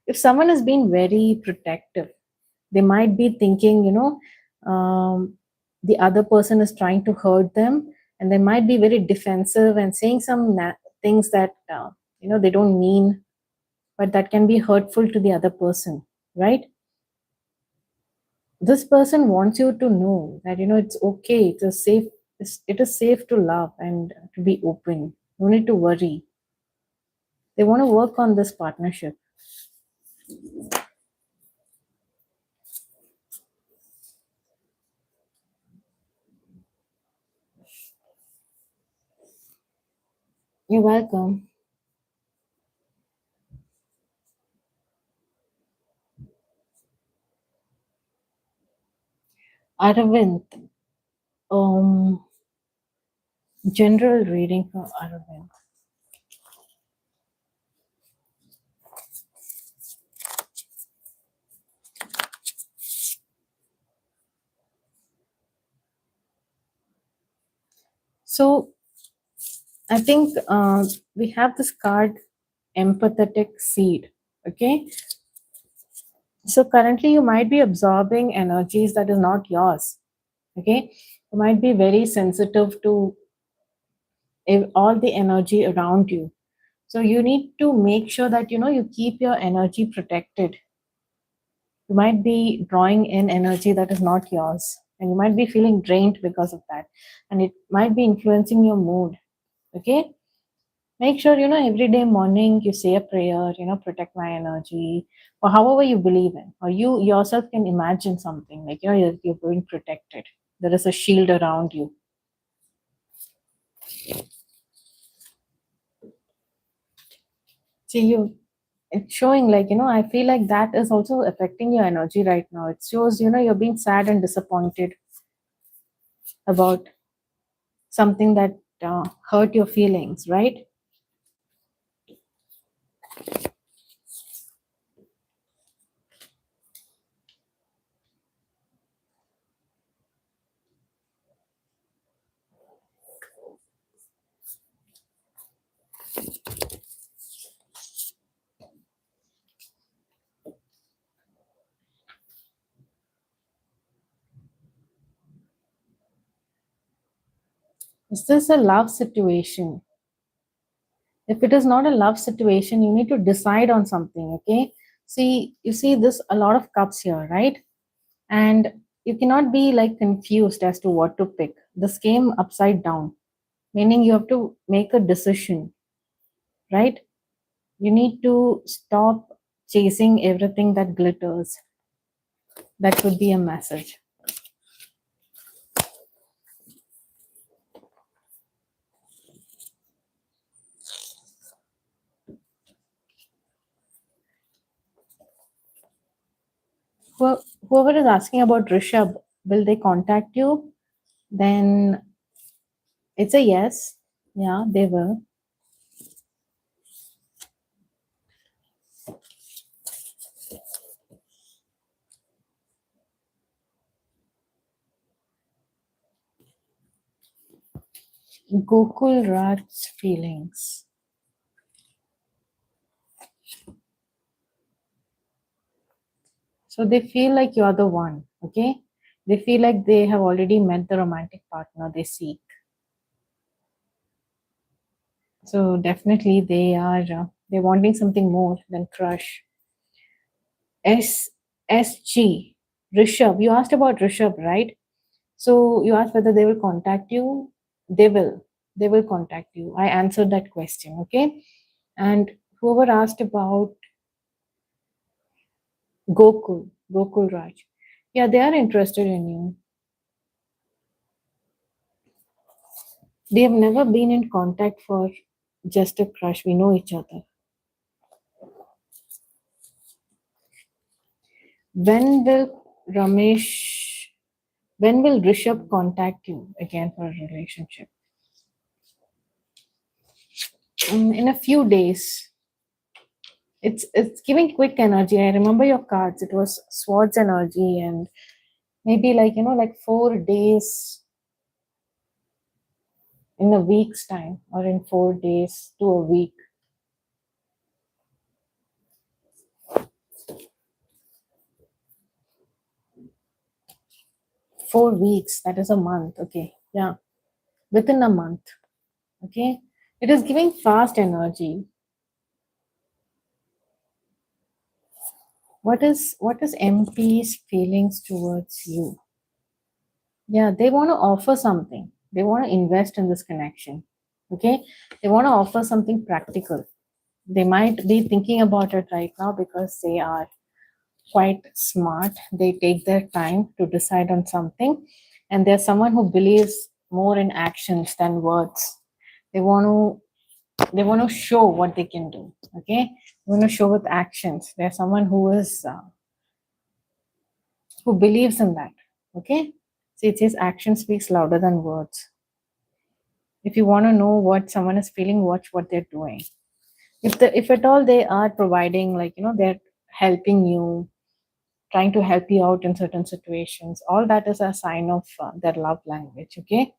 If someone has been very protective, they might be thinking, the other person is trying to hurt them, and they might be very defensive and saying some things that they don't mean, but that can be hurtful to the other person, right? This person wants you to know that it's okay, it is safe to love and to be open. No need to worry. They want to work on this partnership. You're welcome. Aravind, um general reading for Aravind. So I think we have this card, empathetic seed. Okay, so currently you might be absorbing energies that is not yours. Okay, you might be very sensitive to all the energy around you. So you need to make sure that you keep your energy protected. You might be drawing in energy that is not yours, and you might be feeling drained because of that, and it might be influencing your mood. Okay, make sure every day morning you say a prayer, protect my energy, or however you believe in, or you yourself can imagine something like you're being protected. There is a shield around you. See, it's showing like I feel like that is also affecting your energy right now. It shows you're being sad and disappointed about something that hurt your feelings, right? Is this a love situation? If it is not a love situation, you need to decide on something. Okay, see, you see this a lot of cups here, right? And you cannot be like confused as to what to pick. This came upside down, meaning you have to make a decision, right? You need to stop chasing everything that glitters. That would be a message. Whoever is asking about Rishabh, will they contact you? Then it's a yes. Yeah, they will. Gokul Raj's feelings. So they feel like you're the one, okay? They feel like they have already met the romantic partner they seek. So definitely they're wanting something more than crush. SG Rishabh. You asked about Rishabh, right? So you asked whether they will contact you. They will. They will contact you. I answered that question, okay? And whoever asked about Gokul Raj. Yeah, they are interested in you. They have never been in contact for just a crush. We know each other. When will Ramesh, when will Rishabh contact you again for a relationship? In a few days. It's giving quick energy. I remember your cards. It was swords energy, and maybe like like 4 days in a week's time, or in 4 days to a week. 4 weeks, that is a month. Okay, yeah, within a month. Okay, it is giving fast energy. What is MP's feelings towards you? Yeah, they want to offer something. They want to invest in this connection. Okay, they want to offer something practical. They might be thinking about it right now because they are quite smart. They take their time to decide on something, and they're someone who believes more in actions than words. They want to show what they can do. Okay, they want to show with actions. They're someone who believes in that. Okay, so it says action speaks louder than words. If you want to know what someone is feeling, watch what they're doing. If at all they are providing, like they're helping you, trying to help you out in certain situations, all that is a sign of their love language. Okay,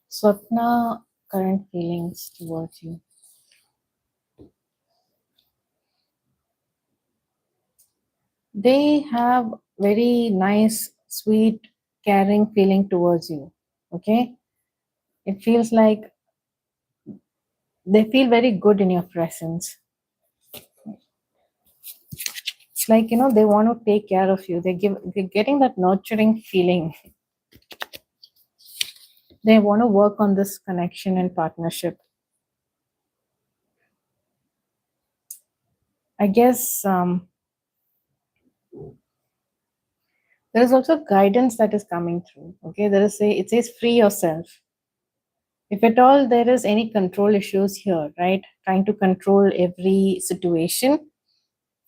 Swapna, current feelings towards you. They have very nice, sweet, caring feeling towards you. Okay, it feels like they feel very good in your presence. It's like they want to take care of you. They're getting that nurturing feeling. They want to work on this connection and partnership. I guess there is also guidance that is coming through. Okay, it says free yourself. If at all there is any control issues here, right? Trying to control every situation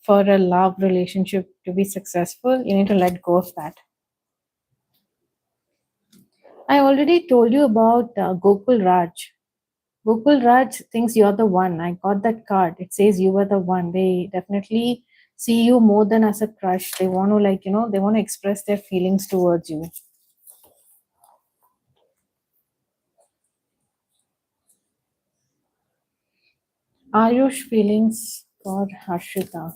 for a love relationship to be successful, you need to let go of that. I already told you about Gokul Raj. Gokul Raj thinks you're the one. I got that card. It says you were the one. They definitely see you more than as a crush. They want to they want to express their feelings towards you. Ayush feelings for Harshita.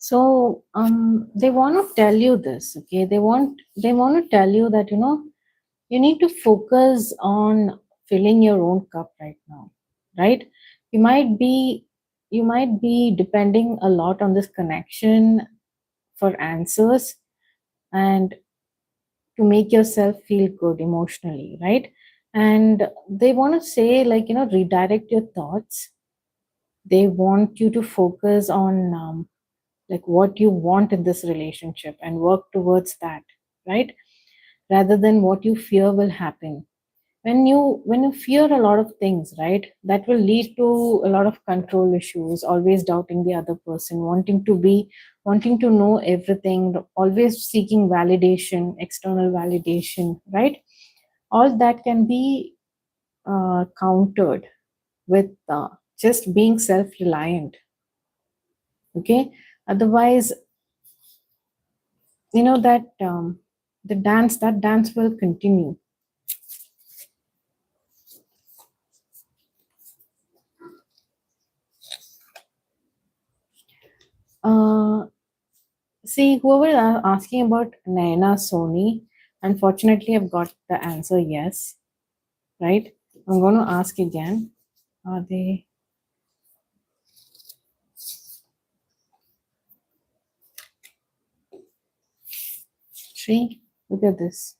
So they want to tell you this, okay? They want to tell you that, you need to focus on filling your own cup right now, right? You might be you might be depending a lot on this connection for answers and to make yourself feel good emotionally, right? And they want to say, like, redirect your thoughts. They want you to focus on like what you want in this relationship and work towards that, right? Rather than what you fear will happen. When you fear a lot of things, right, that will lead to a lot of control issues, always doubting the other person, wanting to know everything, always seeking validation, external validation, right? All that can be countered with just being self-reliant, okay? Otherwise, that the dance will continue. uh See, whoever asking about Naina Sony, unfortunately, I've got the answer yes, right? I'm going to ask again. Are they? See, look at this.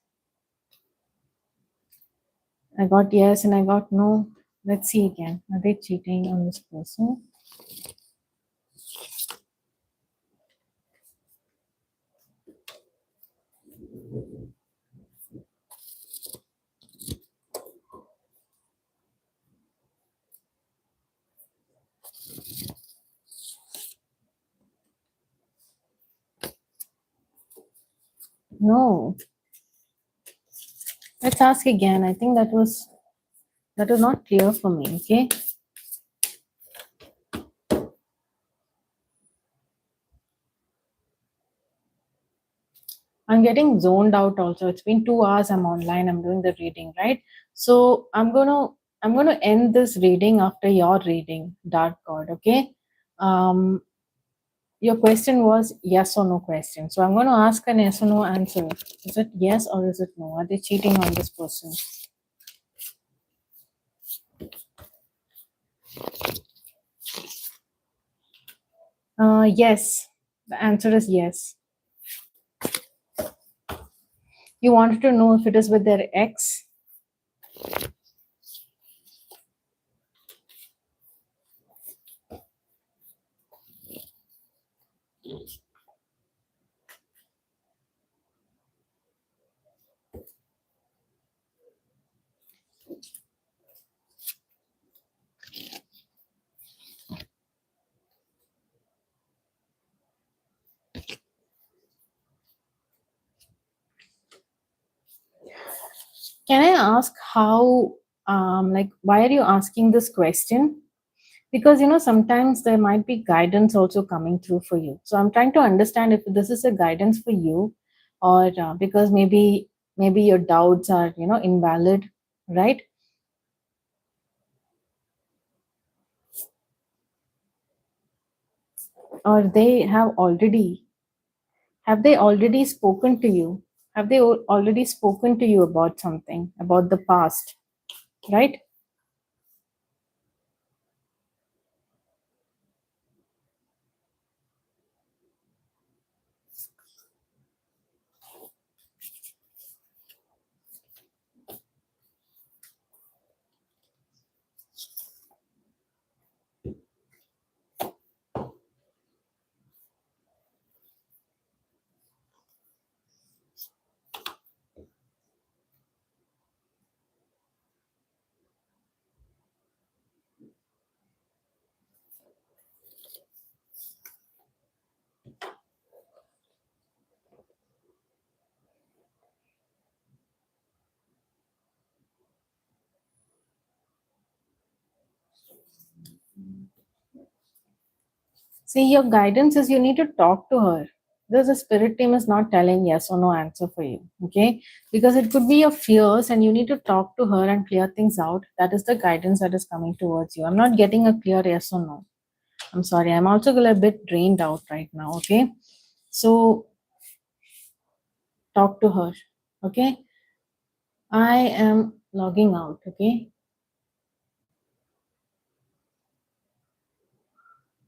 I got yes and I got no. Let's see again. Are they cheating on this person? No. Let's ask again. I think that was not clear for me. Okay. I'm getting zoned out also. It's been 2 hours. I'm online. I'm doing the reading, right? So I'm gonna end this reading after your reading, Dark God. Okay. Um, your question was yes or no question. So I'm going to ask an yes or no answer. Is it yes or is it no? Are they cheating on this person? Yes. The answer is yes. You wanted to know if it is with their ex. Can I ask how, like, why are you asking this question? Because, sometimes there might be guidance also coming through for you. So I'm trying to understand if this is a guidance for you, or because maybe your doubts are, invalid, right? Or they have they already spoken to you? Have they already spoken to you about something, about the past, right? See, your guidance is you need to talk to her. There's a spirit team is not telling yes or no answer for you, okay? Because it could be your fears and you need to talk to her and clear things out. That is the guidance that is coming towards you. I'm not getting a clear yes or no. I'm sorry, I'm also a bit drained out right now, okay? So talk to her, okay? I am logging out, okay?